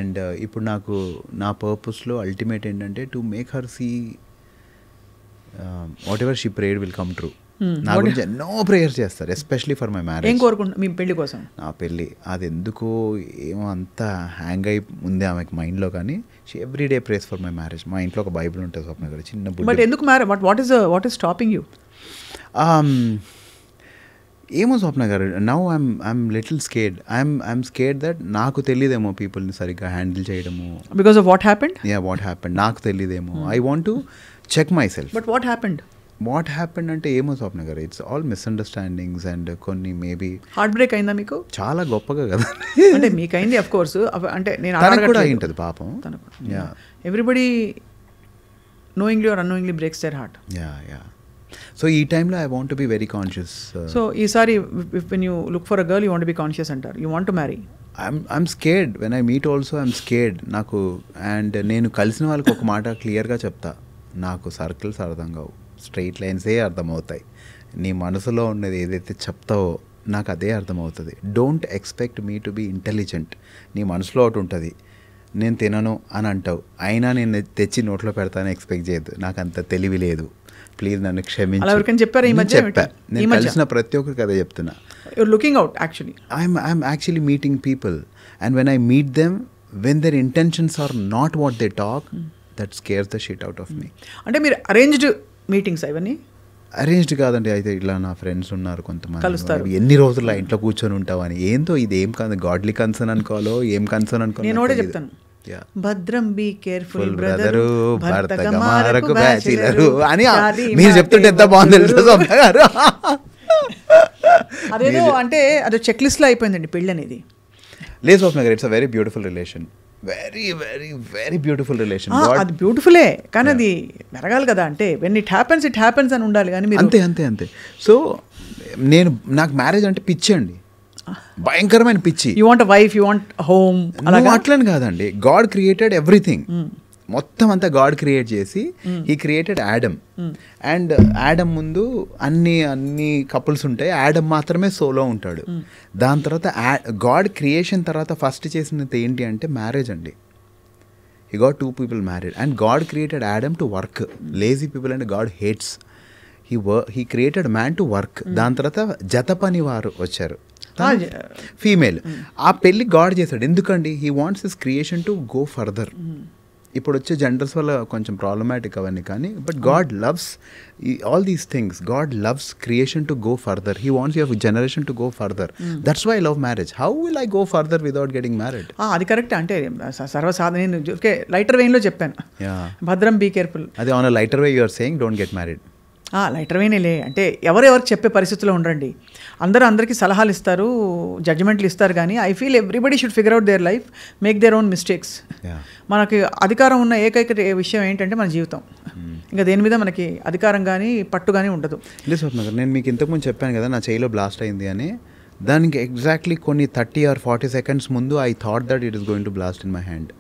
And ఇప్పుడు నాకు నా పర్పస్లో అల్టిమేట్ ఏంటంటే to make her see whatever she prayed will come true. నా గురించి ఎన్నో prayers చేస్తారు, especially for my marriage. ఏం కోరుకుంటా మీ పెళ్లి కోసం? నా పెళ్ళి అది ఎందుకో ఏమో అంత హ్యాంగ్ అయి ఉంది ఆమెకి మైండ్లో, కానీ she every day prays for my marriage. మా ఇంట్లో ఒక బైబిల్ ఉంటుంది స్వప్న గారు, చిన్న బుక్. బట్ ఎందుకు marriage? What is stopping you? ఏమో Swapna garu, now I'm little scared. I'm scared that నాకు తెలియదేమో పీపుల్ని సరిగ్గా హ్యాండిల్ చేయడము. Because of what happened? What happened నాకు తెలియదేమో. I want to check myself. But what happened అంటే ఏమో Swapna garu, it's all misunderstandings and కొన్ని మేబీ. హార్ట్ బ్రేక్ అయిందా మీకు? చాలా గొప్పగా కదా. అంటే మీకు అయింది అఫ్ కోర్స్, అంటే నేను కూడా అయి ఉంటుంది పాపం. Everybody knowingly or unknowingly breaks their heart. So ఈ టైంలో I want to be very conscious. So ఈసారి when you look for a girl you want be conscious అంటారు, you want to marry. I'm scared when I meet also, I'm scared. నాకు and నేను కలిసిన వాళ్ళకి ఒక మాట క్లియర్గా చెప్తా, నాకు సర్కిల్స్ అర్థం కావు, స్ట్రైట్ లైన్సే అర్థమవుతాయి. నీ మనసులో ఉన్నది ఏదైతే చెప్తావో నాకు అదే అర్థమవుతుంది. Don't expect me to be intelligent. నీ మనసులో ఒకటి ఉంటుంది, నేను తినను అని అంటావు, అయినా నేను తెచ్చి నోట్లో పెడతానని ఎక్స్పెక్ట్ చేయొద్దు. నాకు అంత తెలివి లేదు, ప్లీజ్ నన్ను క్షమించు. చెప్పారు ఈ మధ్య? నేను కలిసిన ప్రతి ఒక్కరికి అదే చెప్తున్నా. Looking out actually. I'm actually meeting people and when I meet them when their intentions are not what they talk, that scares the shit out of me. అంటే మీరు అరేంజ్డ్ మీటింగ్స్ ఇవన్నీ? అరేంజ్డ్ కాదండి, అయితే ఇట్లా నా ఫ్రెండ్స్ ఉన్నారు కొంతమంది, కలుస్తారు. ఎన్ని రోజులు ఇంట్లో కూర్చొని ఉంటావని. ఏంతో ఇది ఏం కాదు, గాడ్లీ కన్సర్న్ అనుకోవాలో ఏం కన్సర్న్ అనుకోవాలి. నేను కూడా చెప్తాను, భద్రం బీ కేర్ఫుల్ బ్రదరు, భర్తకు బ్యాచిలరు అని మీరు చెప్తుంటే ఎంత బాగుంది తెలుసా స్వప్న గారు. అదేదో అంటే అదో చెక్ లిస్ట్ లో అయిపోయిందండి పెళ్ళి అనేది. లేదు స్వప్న garu, it's a very beautiful relation, very very very beautiful relation. అది బ్యూటిఫుల్లే, కానీ అది మెరగాలి కదా. అంటే వెన్ ఇట్ హ్యాపెన్స్ అని ఉండాలి. కానీ అంతే అంతే అంతే. సో నాకు మ్యారేజ్ అంటే పిచ్చి అండి, భయంకరమైన పిచ్చి. You want wife, you want home, అలాగే అట్లని కాదండి. గాడ్ క్రియేటెడ్ ఎవ్రీథింగ్, మొత్తం అంతా గాడ్ క్రియేట్ చేసి he created Adam. And Adam ముందు అన్ని కపుల్స్ ఉంటాయి, యాడమ్ మాత్రమే సోలో ఉంటాడు. దాని తర్వాత గాడ్ క్రియేషన్ తర్వాత ఫస్ట్ చేసినది ఏంటి అంటే మ్యారేజ్ అండి. He got 2 people married and God created Adam to work. Lazy people and God hates. He created man to work. దాని తర్వాత జత పని వారు వచ్చారు, ఫీమేల్. ఆ పెళ్ళి గాడ్ చేశాడు. ఎందుకండి? He wants his creation to go further. ఇప్పుడు వచ్చే జెండర్స్ వల్ల కొంచెం ప్రాబ్లమాటిక్ అవన్నీ, కానీ but God loves all these things. God loves creation to go further. He wants your generation to go further. That's why I love marriage. How will I go further without getting married? అది correct. అంటే సర్వసాధారణ, నేను lighter వేలో చెప్పాను, భద్రం be careful. అది on a lighter way you are saying don't get married. Lighter వేనేలే. అంటే ఎవరెవరికి చెప్పే పరిస్థితిలో ఉండండి. అందరికీ సలహాలు ఇస్తారు, జడ్జిమెంట్లు ఇస్తారు, కానీ I feel everybody should figure out their life, make their own mistakes. మనకి అధికారం ఉన్న ఏకైక విషయం ఏంటంటే మన జీవితం. ఇంకా దేని మీద మనకి అధికారం కానీ పట్టు కానీ ఉండదు. లేదు స్వప్న, నేను మీకు ఇంతకుముందు చెప్పాను కదా నా చేయిలో బ్లాస్ట్ అయింది అని. దానికి ఎగ్జాక్ట్లీ కొన్ని 30 or 40 seconds ముందు I thought that it is going to blast in my hand.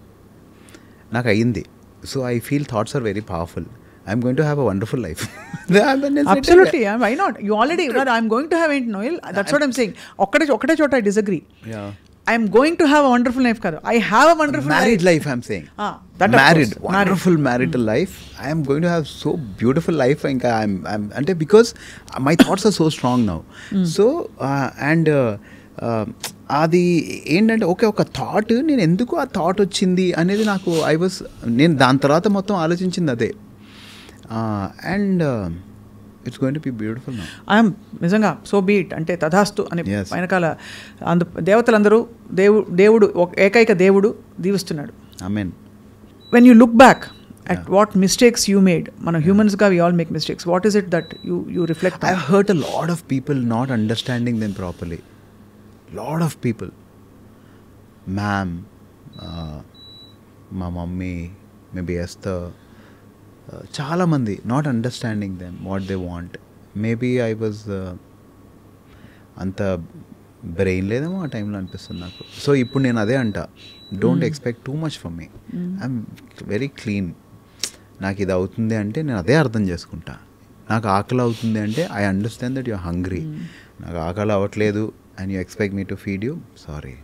నాకు అయ్యింది. So I feel thoughts are very powerful. I'm going to have a wonderful life. Absolutely. Why not? You already, I'm going to have it, Noel. That's what I'm saying. Okkade chota I disagree. Yeah. I'm going to have a wonderful life kadu. I have a wonderful married life I'm saying. That married, wonderful marital life. I am going to have so beautiful life. I'm ante because my thoughts are so strong now. So and అది ఏంటంటే ఒక thought, నేను ఎందుకు ఆ thought వచ్చింది అనేది నాకు నేను దాని తర్వాత మొత్తం ఆలోచించింది అదే. And it's going to be beautiful now. I'm నిజంగా సో బీట్ అంటే తథాస్తు అని వెనకాల దేవతలందరూ దేవుడు ఏకైక దేవుడు దీవిస్తున్నాడు. ఆమేన్. When you look back at what mistakes you made, మనం humans ga we all make mistakes. What is it that you reflect on? I've heard a lot of people not understanding them properly. Lot of people, ma'am, my mummy, maybe Esther, చాలా మంది not understanding them what they want. Maybe I was అంత brain లేదేమో ఆ టైంలో అనిపిస్తుంది నాకు. So ఇప్పుడు నేను అదే అంట, don't expect too much from me. I'm very clean. నాకు ఇది అవుతుంది అంటే నేను అదే అర్థం చేసుకుంటా. నాకు ఆకలి అవుతుంది అంటే I understand that you are hungry. నాకు ఆకలి అవ్వట్లేదు and you expect me to feed you, sorry.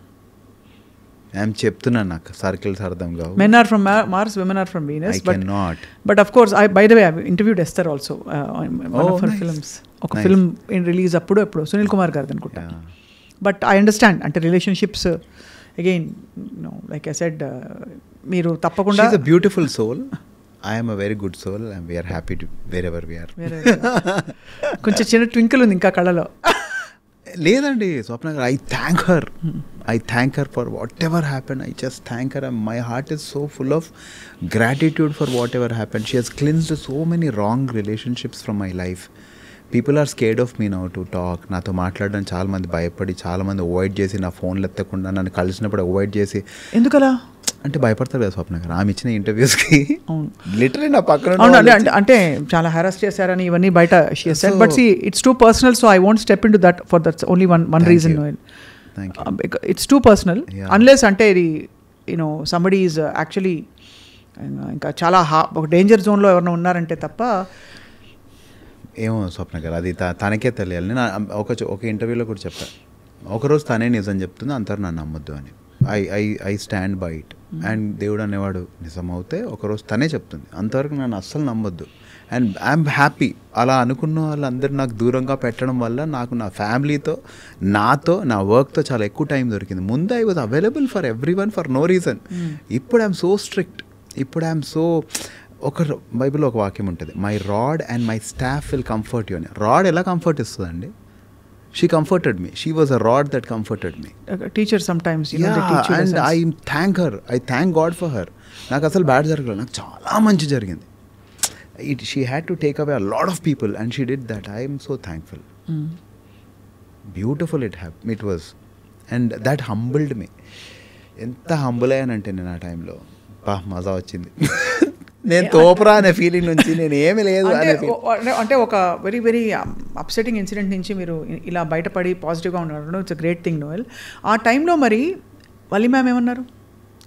I'm చెప్తున్నాను, నాకు సర్కిల్స్ అర్థం కావు. Men are from Mars, women are from Venus. I cannot. But of course, by the way, I interviewed Esther also in one of her films. ఒక film release అప్పుడు సునీల్ కుమార్ గారిది అనుకుంటా. But I understand అంటే relationships again like I said, మీరు తప్పకుండా She's a beautiful soul. I am a very good soul and we are happy to wherever we are. కొంచెం చిన్న twinkle ఉంది ఇంకా కళ్ళలో. లేదండి స్వప్న గారు, I thank her for whatever happened. I just thank her and my heart is so full of gratitude for whatever happened. She has cleansed so many wrong relationships from my life. People are scared of me now to talk. నాతో మాట్లాడడం చాలా మంది భయపడి, చాలా మంది avoid చేసి, నా ఫోన్లు ఎత్తకుండా నన్ను కలిసినప్పుడు అవాయిడ్ చేసి. ఎందుకలా అంటే భయపడతారు కదా స్వప్న గారు. ఆమె ఇచ్చిన ఇంటర్వ్యూస్కి లిటరలీ నా పక్కన అంటే చాలా హెరాస్ చేశారని ఇవన్నీ బయట she said. But see it's too personal, so I won't step in to that for that's only one reason. It's too personal unless అంటే ఇది somebody is actually ఇంకా చాలా ఒక డేంజర్ జోన్లో ఎవరైనా ఉన్నారంటే తప్ప. ఏమో స్వప్న గారు, అది తనకే తెలియాలి. నేను ఒక ఇంటర్వ్యూలో కూడా చెప్పాను, ఒకరోజు తనే నిజం చెప్తుంది, అంటారు నన్ను నమ్మొద్దు అని. I stand by it. And దేవుడు అనేవాడు నిజమవుతే ఒకరోజు తనే చెప్తుంది, అంతవరకు నన్ను అస్సలు నమ్మొద్దు. అండ్ ఐఎమ్ హ్యాపీ అలా అనుకున్న వాళ్ళందరూ నాకు దూరంగా పెట్టడం వల్ల నాకు నా ఫ్యామిలీతో, నాతో, నా వర్క్తో చాలా ఎక్కువ టైం దొరికింది. ముందు I was available for everyone for no reason. ఇప్పుడు ఐఎమ్ సో స్ట్రిక్ట్, ఇప్పుడు ఐఎమ్ సో, ఒక బైబిల్లో ఒక వాక్యం ఉంటుంది, my rod and my staff will comfort you అని. రాడ్ ఎలా కంఫర్ట్ ఇస్తుందండి? She comforted me. She was a rod that comforted me. Teacher sometimes, you know, they teach you and lessons. I thank her. I thank God for her. నాకు అసలు bad జరగలేదు, నాకు చాలా మంచి జరిగింది. She had to take away a lot of people and she did that. I am so thankful. Beautiful it was. And that humbled me. ఎంత humble అయ్యానంటే నేను ఆ టైంలో మజా వచ్చింది. నేను తోపరా అనే ఫీలింగ్ నుంచి నేను ఏమీ లేదు అంటే ఒక వెరీ వెరీ అప్సెటింగ్ ఇన్సిడెంట్ నుంచి మీరు ఇలా బయటపడి పాజిటివ్గా ఉన్నారు. It's a great thing Noel. ఆ టైంలో మరి వల్లి మ్యామ్ ఏమన్నారు,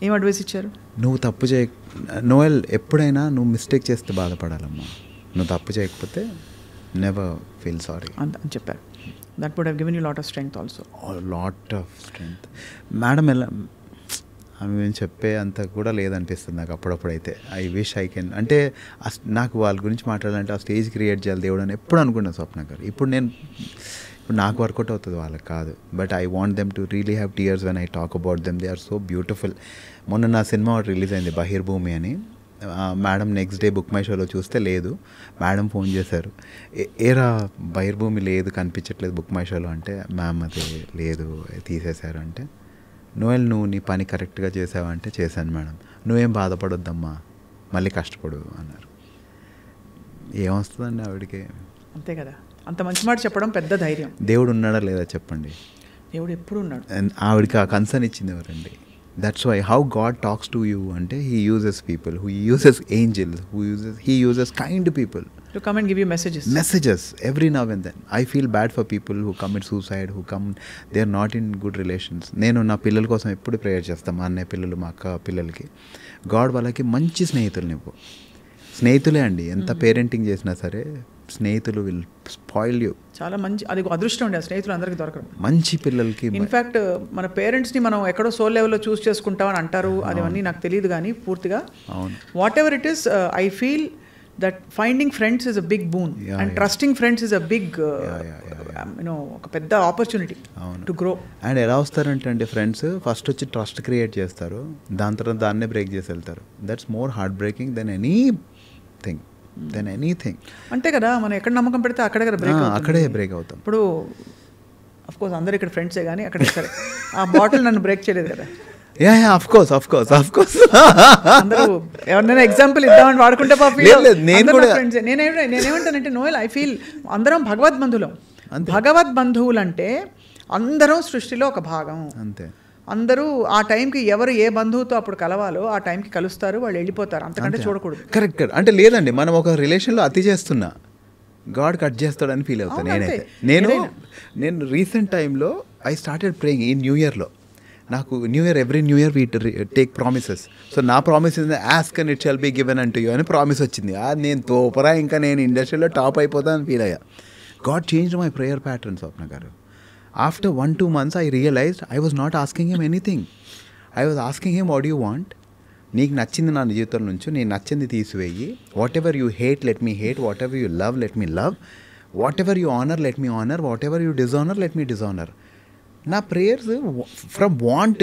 ఏం అడ్వైస్ ఇచ్చారు? నువ్వు తప్పు నోయల్, ఎప్పుడైనా నువ్వు మిస్టేక్ చేస్తే బాధపడాలమ్మా, నువ్వు తప్పు చేయకపోతే నెవర్ ఫీల్ సారీ అని చెప్పారు. That would have given you lot of strength also. Lot of strength madam. ఎలా ఆమె మేము చెప్పే అంత కూడా లేదనిపిస్తుంది నాకు అప్పుడప్పుడైతే. ఐ విష్ ఐ కెన్, అంటే నాకు వాళ్ళ గురించి మాట్లాడాలంటే ఆ స్టేజ్ క్రియేట్ చేయాలి దేవుడు అని ఎప్పుడు అనుకున్నాను స్వప్న గారు. ఇప్పుడు నాకు వర్కౌట్ అవుతుంది, వాళ్ళకి కాదు. But I want them to really have tears when I talk about them. They are so beautiful. మొన్న నా సినిమా రిలీజ్ అయింది బహిర్భూమి అని. మేడం నెక్స్ట్ డే బుక్ మై షోలో చూస్తే లేదు. మేడం ఫోన్ చేశారు, ఏరా బహిర్భూమి లేదు, కనిపించట్లేదు బుక్ మై షోలో అంటే, మ్యామ్ అది లేదు తీసేశారు అంటే, నోయల్ నువ్వు నీ పని కరెక్ట్గా చేసావంటే చేశాను మేడం, నువ్వేం బాధపడొద్దమ్మా, మళ్ళీ కష్టపడు అన్నారు. ఏమొస్తుందండి ఆవిడకి? అంతే కదా, అంత మంచి మాట చెప్పడం పెద్ద ధైర్యం. దేవుడు ఉన్నాడా లేదా చెప్పండి? దేవుడు ఎప్పుడు ఉన్నాడు. ఆవిడకి ఆ కన్సర్న్ ఇచ్చింది ఎవరండి? That's why how God talks to you అంటే he uses people, who uses angels, he uses kind people to come and give you messages every now and then. I feel bad for people who commit suicide, who come, they are not in good relations. నేను నా పిల్లల కోసం ఎప్పుడు prayer చేస్తాను, మా అన్నయ్య పిల్లలు, మా అక్క పిల్లలకి. గాడ్ వాళ్ళకి మంచి స్నేహితులు ఇవ్వు. స్నేహితులే అండి, ఎంత పేరెంటింగ్ చేసినా సరే స్నేహితులు విల్ స్పాయిల్ యూ. చాలా మంచి, అది అదృష్టం అండి ఆ స్నేహితులు అందరికీ దొరకడం. మంచి పిల్లలకి ఇన్ఫ్యాక్ట్ మన పేరెంట్స్ని మనం ఎక్కడో సోల్ లెవెల్లో చూస్ చేసుకుంటామని అంటారు, అదవన్నీ నాకు తెలియదు కానీ పూర్తిగా. అవును, what ever it is, I feel that finding friends is a big boon, and trusting friends is a big you know, ఒక పెద్ద ఆపర్చునిటీ టు గ్రో. అండ్ ఎలా వస్తారంటే అండి ఫ్రెండ్స్, ఫస్ట్ వచ్చి ట్రస్ట్ క్రియేట్ చేస్తారు, దాని తర్వాత దాన్నే బ్రేక్ చేసి వెళ్తారు. That's more heart breaking than anything. అంతే కదా, మనం ఎక్కడ నమ్మకం పెడితే అక్కడే కదా బ్రేక్, అక్కడే బ్రేక్ అవుతాం. ఇప్పుడు అఫ్ కోర్స్ అందరు ఇక్కడ ఫ్రెండ్సే కానీ అక్కడ సరే ఆ బాటిల్ నన్ను బ్రేక్ చేయలేదు కదా. ఆఫ్ కోర్స్ అందరూ ఎవరినైనా ఎగ్జాంపుల్ ఇద్దామని వాడుకుంటే నేనేమంటానంటే నోయల్, ఐ ఫీల్ అందరం భగవద్బంధువులు అంటే అందరం సృష్టిలో ఒక భాగం. అంతే, అందరూ ఆ టైంకి ఎవరు ఏ బంధువుతో అప్పుడు కలవాలో ఆ టైంకి కలుస్తారు, వాళ్ళు వెళ్ళిపోతారు, అంతకంటే చూడకూడదు. కరెక్ట్. అంటే లేదండి, మనం ఒక రిలేషన్లో అతి చేస్తున్నా గాడ్ కట్ చేస్తాడని ఫీల్ అవుతాను నేనైతే. నేను రీసెంట్ టైంలో ఐ స్టార్టెడ్ ప్రేయింగ్ ఈ న్యూ ఇయర్లో. నాకు every new year we take promises. So నా promise ask and it shall be given అంటూ యూ అని ప్రామిస్ వచ్చింది. నేను తోపరా, ఇంకా నేను ఇండస్ట్రీలో టాప్ అయిపోతానని ఫీల్ అయ్యా. God changed my prayer pattern Swapna garu. After 1-2 months I realised I was not asking him anything. I was asking him what you want. నీకు నచ్చింది నా జీవితం నుంచి, నేను నచ్చింది తీసివేయి. What ever you hate let me hate, what ever you love let me love, what ever you honour let me honour, what ever you dishonour let me dishonour. నా prayers from want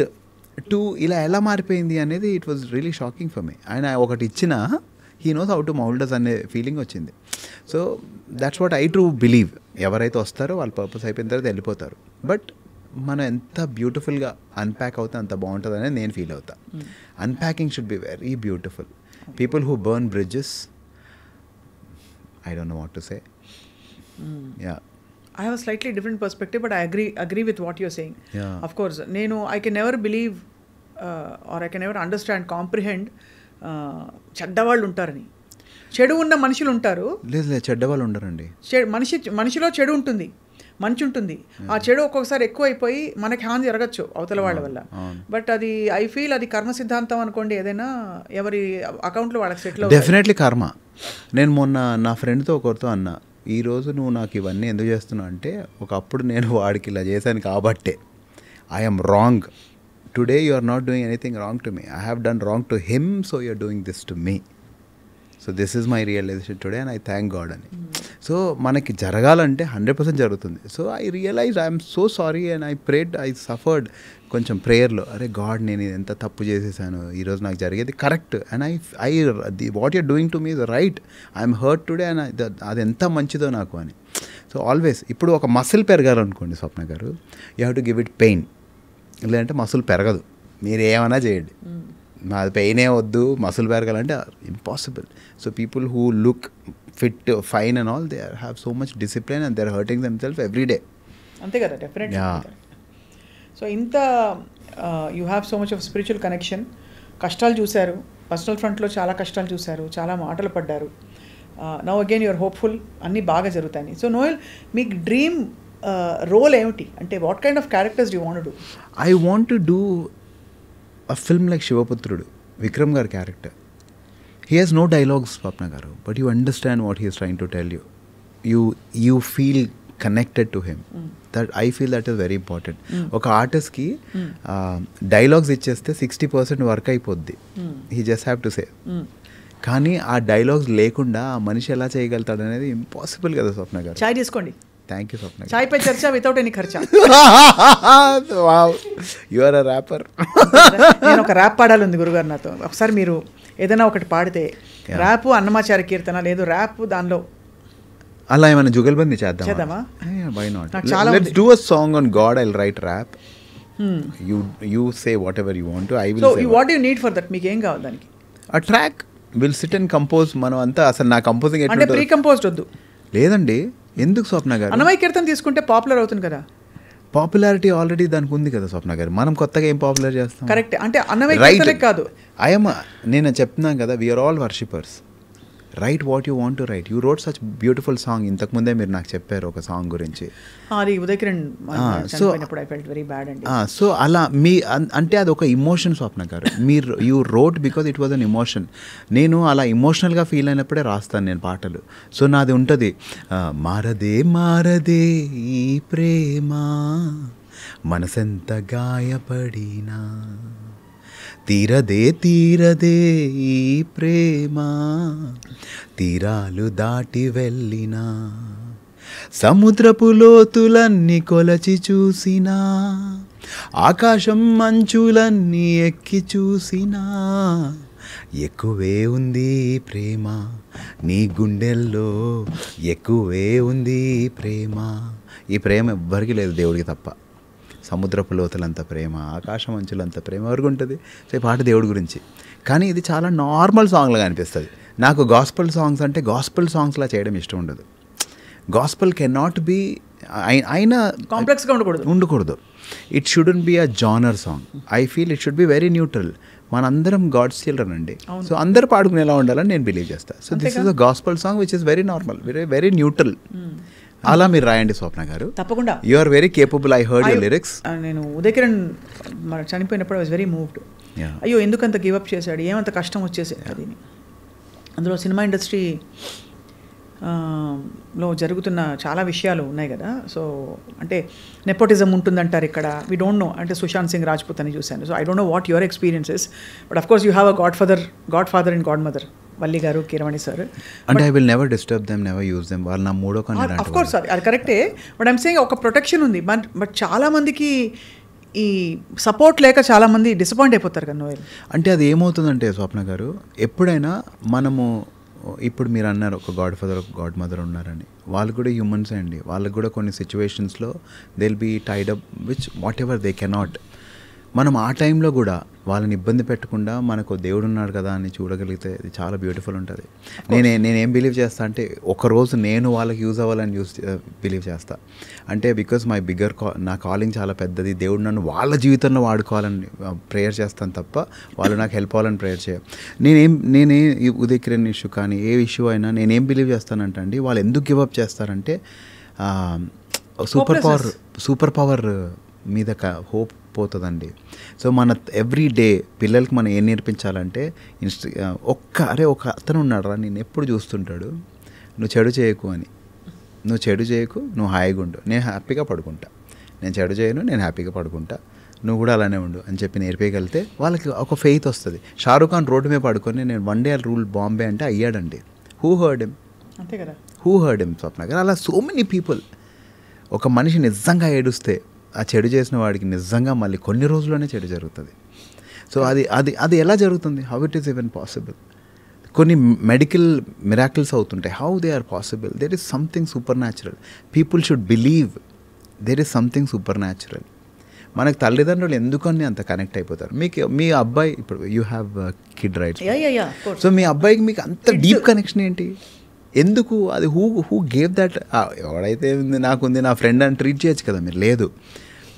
to ఇలా ఎలా మారిపోయింది అనేది it was really shocking for me. ఆయన ఒకటి ఇచ్చిన he knows how to మౌల్డస్ అనే feeling వచ్చింది. So that's what I true believe. ఎవరైతే వస్తారో వాళ్ళ పర్పస్ అయిపోయిన తర్వాత వెళ్ళిపోతారు, బట్ మనం ఎంత బ్యూటిఫుల్గా అన్ప్యాక్ అవుతే అంత బాగుంటుంది అనేది నేను ఫీల్ అవుతా. Unpacking should be very beautiful. People who burn bridges, I don't know what to say. Yeah, I have a slightly different perspective, but I agree with what you're saying. Yeah. Of course, I can never believe or I can never understand, comprehend చెడ్డవాళ్ళు ఉంటారని. చెడు ఉన్న మనుషులు ఉంటారు. లేదు, చెడ్డవాళ్ళు ఉండరండి. మనిషిలో చెడు ఉంటుంది, మంచి ఉంటుంది. ఆ చెడు ఒక్కొక్కసారి ఎక్కువ అయిపోయి మనకి హాని జరగచ్చు అవతల వాళ్ళ వల్ల. బట్ అది ఐ ఫీల్ అది కర్మ సిద్ధాంతం అనుకోండి. ఏదైనా ఎవరి అకౌంట్లో వాళ్ళకి సెటిల్ అవుతుంది. డెఫినెట్లీ కర్మ. నేను మొన్న నా ఫ్రెండ్తో ఒకరితో అన్నా, ఈరోజు నువ్వు నాకు ఇవన్నీ ఎందుకు చేస్తున్నావు అంటే, ఒకప్పుడు నేను వాడికి ఇలా చేశాను కాబట్టే. I'm wrong today you are not doing anything wrong to me, I have done wrong to him, so you are doing this to me. So this is my realisation today and I thank God అని. So మనకి జరగాలంటే 100% జరుగుతుంది. So I realise I'm so sorry and I prayed, I suffered కొంచెం ప్రేయర్లో, అరే God నేను ఇది ఎంత తప్పు చేసేసాను, ఈరోజు నాకు జరిగేది correct and I what you're doing to me is right, I'm hurt today and అది ఎంత మంచిదో నాకు అని. సో ఆల్వేస్ ఇప్పుడు ఒక మసిల్ పెరగాలనుకోండి స్వప్న గారు, you have to give it pain, లేదంటే మసిల్ పెరగదు. మీరు ఏమైనా చేయండి, మాది పెయినే వద్దు మసిల్ పెరగాలంటే impossible. So people who look fit fine and all, they have so much discipline and they are hurting themselves every day. అంతే కదా, డెఫినెట్లీ. సో ఇంత you have so much of spiritual connection. కష్టాలు చూశారు, personal ఫ్రంట్లో చాలా కష్టాలు చూశారు, చాలా మాటలు పడ్డారు. నౌ అగైన్ యూఆర్ హోప్ఫుల్, అన్నీ బాగా జరుగుతాయి. సో నోయల్, మీకు డ్రీమ్ రోల్ ఏమిటి? అంటే what kind of characters you want to do? I want to do a film like Shivaputhrudu, Vikram gar character. He has no dialogues, Swapna garu, but you understand what he is trying to tell you. You feel connected to him. That I feel that is very important. Oka artist ki dialogues icheste 60% work అయిపోద్ది. He just have to say. కానీ ఆ dialogues లేకుండా ఆ మనిషి ఎలా చేయగలుగుతాడు అనేది impossible కదా స్వప్న గారు. చాయ్ తీసుకోండి. థ్యాంక్ యూ స్వప్న. చాయ్ పై చర్చ వితౌట్ ఎనీ ఖర్చా. Wow, you are a rapper. నేను ఒక ర్యాప్ పాడాలి ఉంది గురుగారు నాతో. ఒకసారి మీరు ఏదైనా ఒకటి పాడితే, ర్యాప్ అన్నమాచార్య కీర్తన లేదు, ర్యాప్ దానిలో అలా ఏమైనా జుగల్బందీ చేద్దామా? Why not? Let's do a song on God. I will write rap. You say whatever you want to. I will say what you need for that. మీకు ఏం కావాలి దానికి? A track. Will sit and compose. మనం అంతా అసలు నా composing అంటే pre composed వద్దు. లేదండి, ఎందుకు స్వప్న గారు? అన్నమయ్య కీర్తన తీసుకుంటే పాపులర్ అవుతుంది కదా. పాపులారిటీ ఆల్రెడీ దానికి ఉంది కదా స్వప్న గారు, మనం కొత్తగా ఏం పాపులర్ చేస్తాం? కరెక్ట్. అంటే అన్నమయ్య కీర్తనే కాదు, నేను చెప్తున్నాను కదా, we are all worshippers. Write what you want to write. You wrote such beautiful song. ఇంతకుముందే మీరు నాకు చెప్పారు ఒక సాంగ్ గురించి. అది ఉదయ్ కిరణ్ చనిపోయినప్పుడు ఐ ఫెల్ట్ వెరీ బ్యాడ్ అండి. సో అలా మీ అంటే అది ఒక ఇమోషన్ స్వప్న గారు. మీరు you wrote because it was an emotion. నేను అలా ఇమోషనల్గా ఫీల్ అయినప్పుడే రాస్తాను నేను పాటలు. సో నాది ఉంటుంది, మారదే మారదే ఈ ప్రేమ మనసెంత గాయపడినా, తీరదే తీరదే ఈ ప్రేమ తీరాలు దాటి వెళ్ళినా, సముద్రపు లోతులన్నీ కొలచి చూసినా, ఆకాశం మంచులన్నీ ఎక్కి చూసినా, ఎక్కువే ఉంది ప్రేమ నీ గుండెల్లో, ఎక్కువే ఉంది ప్రేమ. ఈ ప్రేమ ఎవ్వరికీ లేదు దేవుడికి తప్ప. సముద్రపు లోతులంత ప్రేమ, ఆకాశం అంచులంత ప్రేమ ఎవరికి ఉంటుంది? సో ఈ పాట దేవుడి గురించి. కానీ ఇది చాలా నార్మల్ సాంగ్లాగా అనిపిస్తుంది నాకు. గాస్పల్ సాంగ్స్ అంటే గాస్పల్ సాంగ్స్లా చేయడం ఇష్టం ఉండదు. గాస్పల్ కెన్ నాట్ బీ అయినా కాంప్లెక్స్గా ఉండకూడదు. It shouldn't be a genre song. I feel it should be very neutral. మనందరం గాడ్స్ చిల్డ్రన్ అండి. సో అందరు పాడుకునేలా ఉండాలని నేను బిలీవ్ చేస్తాను. So this is a gospel song which is very normal, very neutral. అలా మీరు రాయండి స్వప్న గారు. తప్పకుండా. You are very capable. I heard your lyrics. నేను ఉదయ్ కిరణ్ చనిపోయినప్పుడు ఐ వాజ్ వెరీ మూవ్డ్. అయ్యో ఎందుకంత గివప్ చేశాడు, ఏమంత కష్టం వచ్చేసేది అది. అందులో సినిమా ఇండస్ట్రీ లో జరుగుతున్న చాలా విషయాలు ఉన్నాయి కదా. సో అంటే నెపోటిజం ఉంటుందంటారు ఇక్కడ. We don't know. అంటే సుశాంత్ సింగ్ రాజ్పూత్ అని చూశాను. So I don't know what your experiences, but of course you have a God father and God mother, Valli గారు, కీరవాణి సార్. అంటే I will never disturb them, never use them. వాళ్ళు నా మూడో కన్నా. అఫ్ కోర్స్ అది కరెక్టే, బట్ ఐమ్ సేయింగ్ ఒక protection ఉంది. బట్ చాలామందికి ఈ సపోర్ట్ లేక చాలామంది డిసప్పాయింట్ అయిపోతారు కదా నోయల్. అంటే అది ఏమవుతుందంటే స్వప్న గారు, ఎప్పుడైనా మనము ఇప్పుడు మీరు అన్నారు ఒక గాడ్ ఫాదర్ ఒక గాడ్ మదర్ ఉన్నారని, వాళ్ళు కూడా హ్యూమన్సే అండి. వాళ్ళకు కూడా కొన్ని సిచ్యువేషన్స్లో they will be tied up which whatever they cannot. మనం ఆ టైంలో కూడా వాళ్ళని ఇబ్బంది పెట్టకుండా మనకు దేవుడు ఉన్నాడు కదా అని చూడగలిగితే ఇది చాలా బ్యూటిఫుల్ ఉంటుంది. నేనేం బిలీవ్ చేస్తా అంటే, ఒకరోజు నేను వాళ్ళకి యూజ్ అవ్వాలని బిలీవ్ చేస్తా. అంటే బికాజ్ మై బిగ్గర్ నా కాలింగ్ చాలా పెద్దది. దేవుడు నన్ను వాళ్ళ జీవితంలో వాడుకోవాలని ప్రేయర్ చేస్తాను తప్ప వాళ్ళు నాకు హెల్ప్ అవ్వాలని ప్రేయర్ చేయ. నేనే ఉదయ్ కిరణ్ ఇష్యూ కానీ ఏ ఇష్యూ అయినా నేనేం బిలీవ్ చేస్తానంటే అండి, వాళ్ళు ఎందుకు గివప్ చేస్తారంటే సూపర్ పవర్ మీద హోప్ పోతుందండి. సో మన ఎవ్రీ డే పిల్లలకి మనం ఏం నేర్పించాలంటే ఒక అతను ఉన్నాడు రా, నేను ఎప్పుడు చూస్తుంటాడు, నువ్వు చెడు చేయకు అని. నువ్వు చెడు చేయకు, నువ్వు హాయిగా ఉండు, నేను హ్యాపీగా పడుకుంటా. నేను చెడు చేయను, నేను హ్యాపీగా పడుకుంటా. నువ్వు కూడా అలానే ఉండు అని చెప్పి నేర్పేయగలిగితే వాళ్ళకి ఒక ఫెయిత్ వస్తుంది. షారూఖ్ ఖాన్ రోడ్డు మీద పడుకొని నేను వన్ డే రూల్ బాంబే అంటే అయ్యాడండి. Who heard him? అంతే కదా. హూ హర్డ్ హిమ్ స్వప్న గారు? అలా సో మెనీ పీపుల్. ఒక మనిషి నిజంగా ఏడుస్తే ఆ చెడు చేసిన వాడికి నిజంగా మళ్ళీ కొన్ని రోజుల్లోనే చెడు జరుగుతుంది. సో అది అది అది ఎలా జరుగుతుంది? How it is even possible? కొన్ని మెడికల్ మిరాకిల్స్ అవుతుంటాయి. How they are possible? There is something supernatural. People should believe there is something supernatural. మనకు తల్లిదండ్రులు ఎందుకని అంత కనెక్ట్ అయిపోతారు? మీకు మీ అబ్బాయి ఇప్పుడు you have kid rights, so మీ అబ్బాయికి మీకు అంత డీప్ కనెక్షన్ ఏంటి? ఎందుకు? అది హూ గేవ్ దట్? ఎవడైతే ఉంది నాకుంది నా ఫ్రెండ్ అని ట్రీట్ చేయొచ్చు కదా మీరు. లేదు,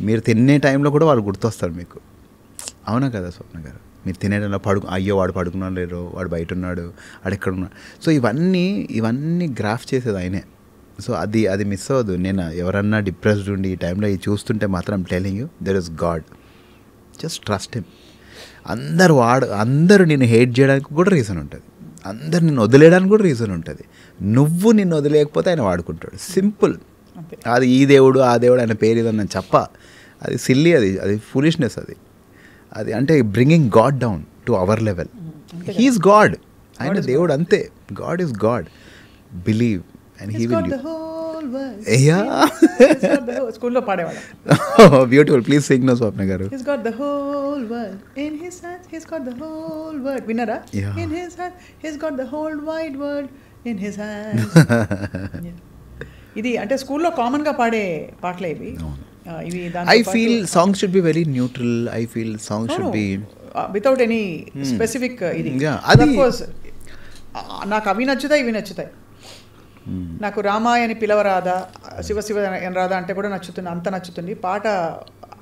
మీరు తినే టైంలో కూడా వాళ్ళు గుర్తొస్తారు మీకు. అవునా కదా స్వప్న గారు? మీరు తినే టైంలో అయ్యో వాడు పడుకున్నాడు లేదో, వాడు బయట ఉన్నాడు, వాడు ఎక్కడ ఉన్నాడు. సో ఇవన్నీ గ్రాఫ్ చేసేది ఆయనే. సో అది మిస్ అవ్వదు. నేను ఎవరన్నా డిప్రెస్డ్ ఉండి ఈ టైంలో ఇది చూస్తుంటే మాత్రం telling you there is God. Just trust him. అందరూ నిన్ను హేట్ చేయడానికి కూడా రీజన్ ఉంటుంది, అందరు నిన్ను వదిలేయడానికి కూడా రీజన్ ఉంటుంది. నువ్వు నిన్ను వదిలేయకపోతే ఆయన వాడుకుంటాడు. సింపుల్. అది ఈ దేవుడు ఆ దేవుడు ఆయన పేరు ఇదని చెప్ప, అది సిల్లీ, అది ఫూలిష్నెస్. అది అంటే bringing God down to our level. He is God. ఆయన దేవుడు అంతే. God is God. Believe and he will. స్కూల్లో పాడేవాడు. Beautiful. Please sing no Swapna గారు. He's got the whole world in his hands. He's got the whole world. విన్నారా? In his hands. He's got the whole wide world in his hands. ఇది అంటే స్కూల్లో common గా పాడే పాటలే ఇవి. I feel songs should be very neutral. I feel songs should be without any specific ఇది. Of course నాకు అవి నచ్చుతాయి, ఇవి నచ్చుతాయి. నాకు రామాయణి పిలవరాదా, శివ రాదా అంటే కూడా నచ్చుతుంది, అంత నచ్చుతుంది. పాట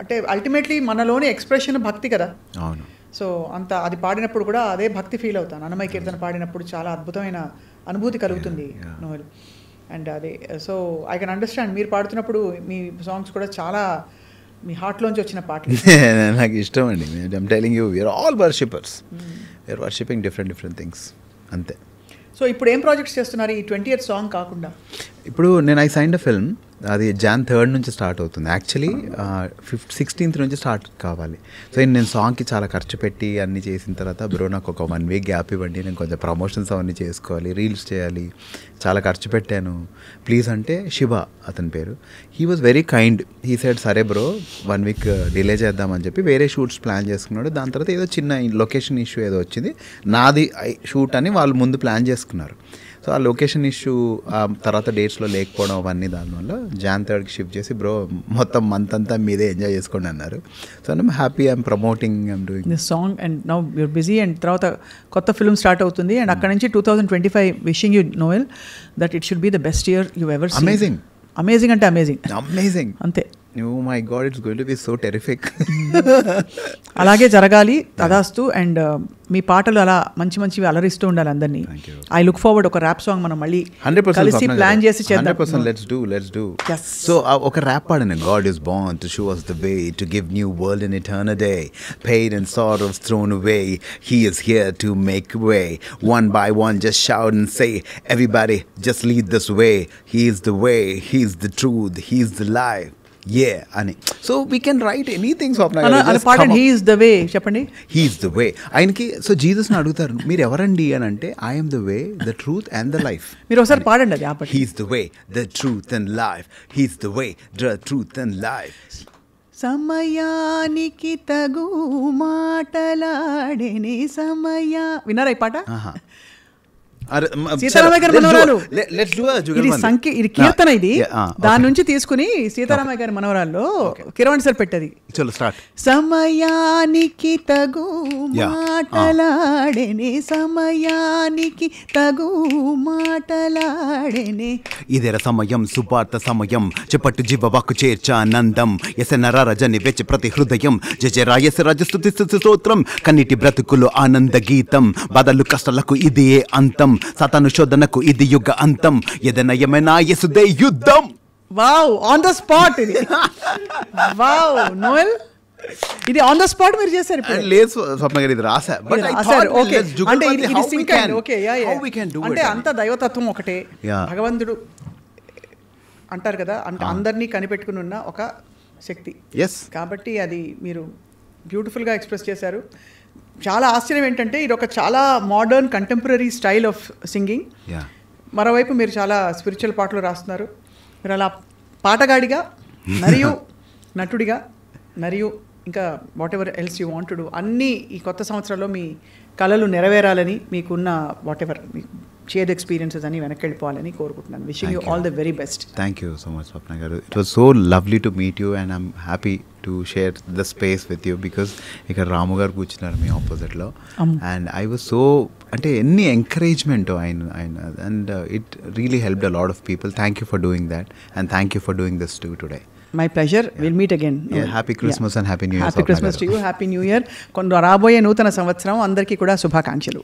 అంటే అల్టిమేట్లీ మనలోని ఎక్స్ప్రెషన్ భక్తి కదా. అవును. సో అంత అది పాడినప్పుడు కూడా అదే భక్తి ఫీల్ అవుతాను. అన్నమయ్య కీర్తన పాడినప్పుడు చాలా అద్భుతమైన అనుభూతి కలుగుతుంది నోయల్. అండ్ అదే సో ఐ కెన్ అండర్స్టాండ్. మీరు పాడుతున్నప్పుడు మీ సాంగ్స్ కూడా చాలా మీ హార్ట్లోంచి వచ్చిన పాటలు. నాకు ఇష్టం అండి. I'm telling you, we are all worshippers. We are worshipping different things అంతే. సో ఇప్పుడు ఏం ప్రాజెక్ట్స్ చేస్తున్నారు ఈ 20th సాంగ్ కాకుండా? ఇప్పుడు నేను ఐ సైన్డ్ అ ఫిల్మ్. అది Jan 3rd నుంచి స్టార్ట్ అవుతుంది. యాక్చువల్లీ 16th నుంచి స్టార్ట్ కావాలి. సో నేను సాంగ్కి చాలా ఖర్చు పెట్టి అన్నీ చేసిన తర్వాత బ్రో నాకు ఒక 1 week గ్యాప్ ఇవ్వండి, నేను కొంచెం ప్రమోషన్స్ అవన్నీ చేసుకోవాలి, రీల్స్ చేయాలి, చాలా ఖర్చు పెట్టాను ప్లీజ్ అంటే, శివ అతని పేరు, he was very kind. He said సరే బ్రో 1 week డిలే చేద్దామని చెప్పి వేరే షూట్స్ ప్లాన్ చేసుకున్నాడు. దాని తర్వాత ఏదో చిన్న లొకేషన్ ఇష్యూ ఏదో వచ్చింది, నాది షూట్ అని వాళ్ళు ముందు ప్లాన్ చేసుకున్నారు. సో ఆ లొకేషన్ ఇష్యూ తర్వాత డేట్స్లో లేకపోవడం అవన్నీ దానివల్ల Jan 3rd షిఫ్ట్ చేసి బ్రో మొత్తం మంత్ అంతా మీదే ఎంజాయ్ చేసుకోండి అన్నారు. So I'm happy, I'm promoting, I'm doing this song and now you're busy. And తర్వాత కొత్త ఫిల్మ్ స్టార్ట్ అవుతుంది అండ్ అక్కడ నుంచి 2025 wishing you Noel that it should be the best year you ever seen. Amazing అంటే amazing అంతే. Oh my God, it's going to be so terrific. అలాగే జరగాలి తదాస్తు. అండ్ మీ పాటలు అలా మంచివి అలరిస్తూ ఉండాలి అందరినీ. ఐ లుక్ ఫార్వర్డ్ ఒక ర్యాప్ సాంగ్ మనం మళ్ళీ 100% కలిసి ప్లాన్ చేసి చేద్దాం. 100% let's do. Yes. So ఒక rap పాడను. God is born to show us the way, to give new world an eternal day. Pain and sorrows thrown away, he is here to make way. One by one just shout and say, everybody just lead this way. He is the way, he is the truth, he is the life. అని. So we can write anything. Swapna he is the way చెప్పండి. He is the way. ఆయనకి so జీసస్ని అడుగుతారు మీరు ఎవరండి అని అంటే, I'm the way, the truth and the life. మీరు ఒకసారి పాడండి అది. He is the way, the truth and life. He is the way, the truth and life. సమయానికి తగు మాటలాడేనే విన్నారా ఈ పాట? సీతారామయ్య గారి మనవరాలు. ఇది కీర్తన. ఇది దాని నుంచి తీసుకుని సీతారామయ్య గారి మనవరాల్లో కిరవాణి సార్ పెట్టది. సమయానికి తగు మాటలాడేనే, సమయానికి తగు మాటలాడేనే, ఇదేర సమయం సువార్త సమయం, చెప్పట్టు జీవవాకు చేర్చానందం, ఎసనర రజని వెచ్చి ప్రతి హృదయం, జయరాయస రాజస్తుతి స్తోత్రం, కన్నిటి బ్రతుకులు ఆనంద గీతం, బాధలు కష్టాలకు ఇదే అంతం, సాతాను శోధనకు ఇది యుగ అంతం, ఏదైనా యేసుదే యుద్ధం. వావ్, ఆన్ ద స్పాట్ ఇది. వావ్ నోయల్, ఇది ఆన్ ద స్పాట్ మీరు చేశారు. లేదు స్వప్న గారు, ఇది రాసా. బట్ ఐ థాట్ ఓకే అంటే ఇది సింక్ అండి. ఓకే అంటే అంత దైవతత్వం ఒకటే. భగవంతుడు అంటారు కదా, అంటే అందరినీ కనిపెట్టుకుని ఉన్న ఒక శక్తి. ఎస్. కాబట్టి అది మీరు బ్యూటిఫుల్గా ఎక్స్ప్రెస్ చేశారు. చాలా ఆశ్చర్యం ఏంటంటే ఇది ఒక చాలా modern contemporary style of singing. మరోవైపు మీరు చాలా స్పిరిచువల్ పాటలు రాస్తున్నారు. మీరు అలా పాటగాడిగా మరియు నటుడిగా మరియు ఇంకా what ever else you want to do అన్నీ ఈ కొత్త సంవత్సరంలో మీ కళలు నెరవేరాలని, మీకున్న వాట్ ఎవర్ షేర్డ్ ఎక్స్పీరియన్సెస్ అని వెనక్కి వెళ్ళిపోవాలని కోరుకుంటున్నాను. Wishing you all the very best. Thank you so much Swapna garu. It was so lovely to meet you and I'm happy to share the space with you because ఇక్కడ రాము గారు కూర్చున్నారు మీ ఆపోజిట్లో. And I was so అంటే ఎన్ని encouragement ఆయన and it really helped a lot of people. Thank you for doing that and thank you for doing this to today. My pleasure. Will meet again. Happy Christmas and happy new year. Happy Christmas to you. Happy new year. రాబోయే నూతన సంవత్సరం అందరికీ కూడా శుభాకాంక్షలు.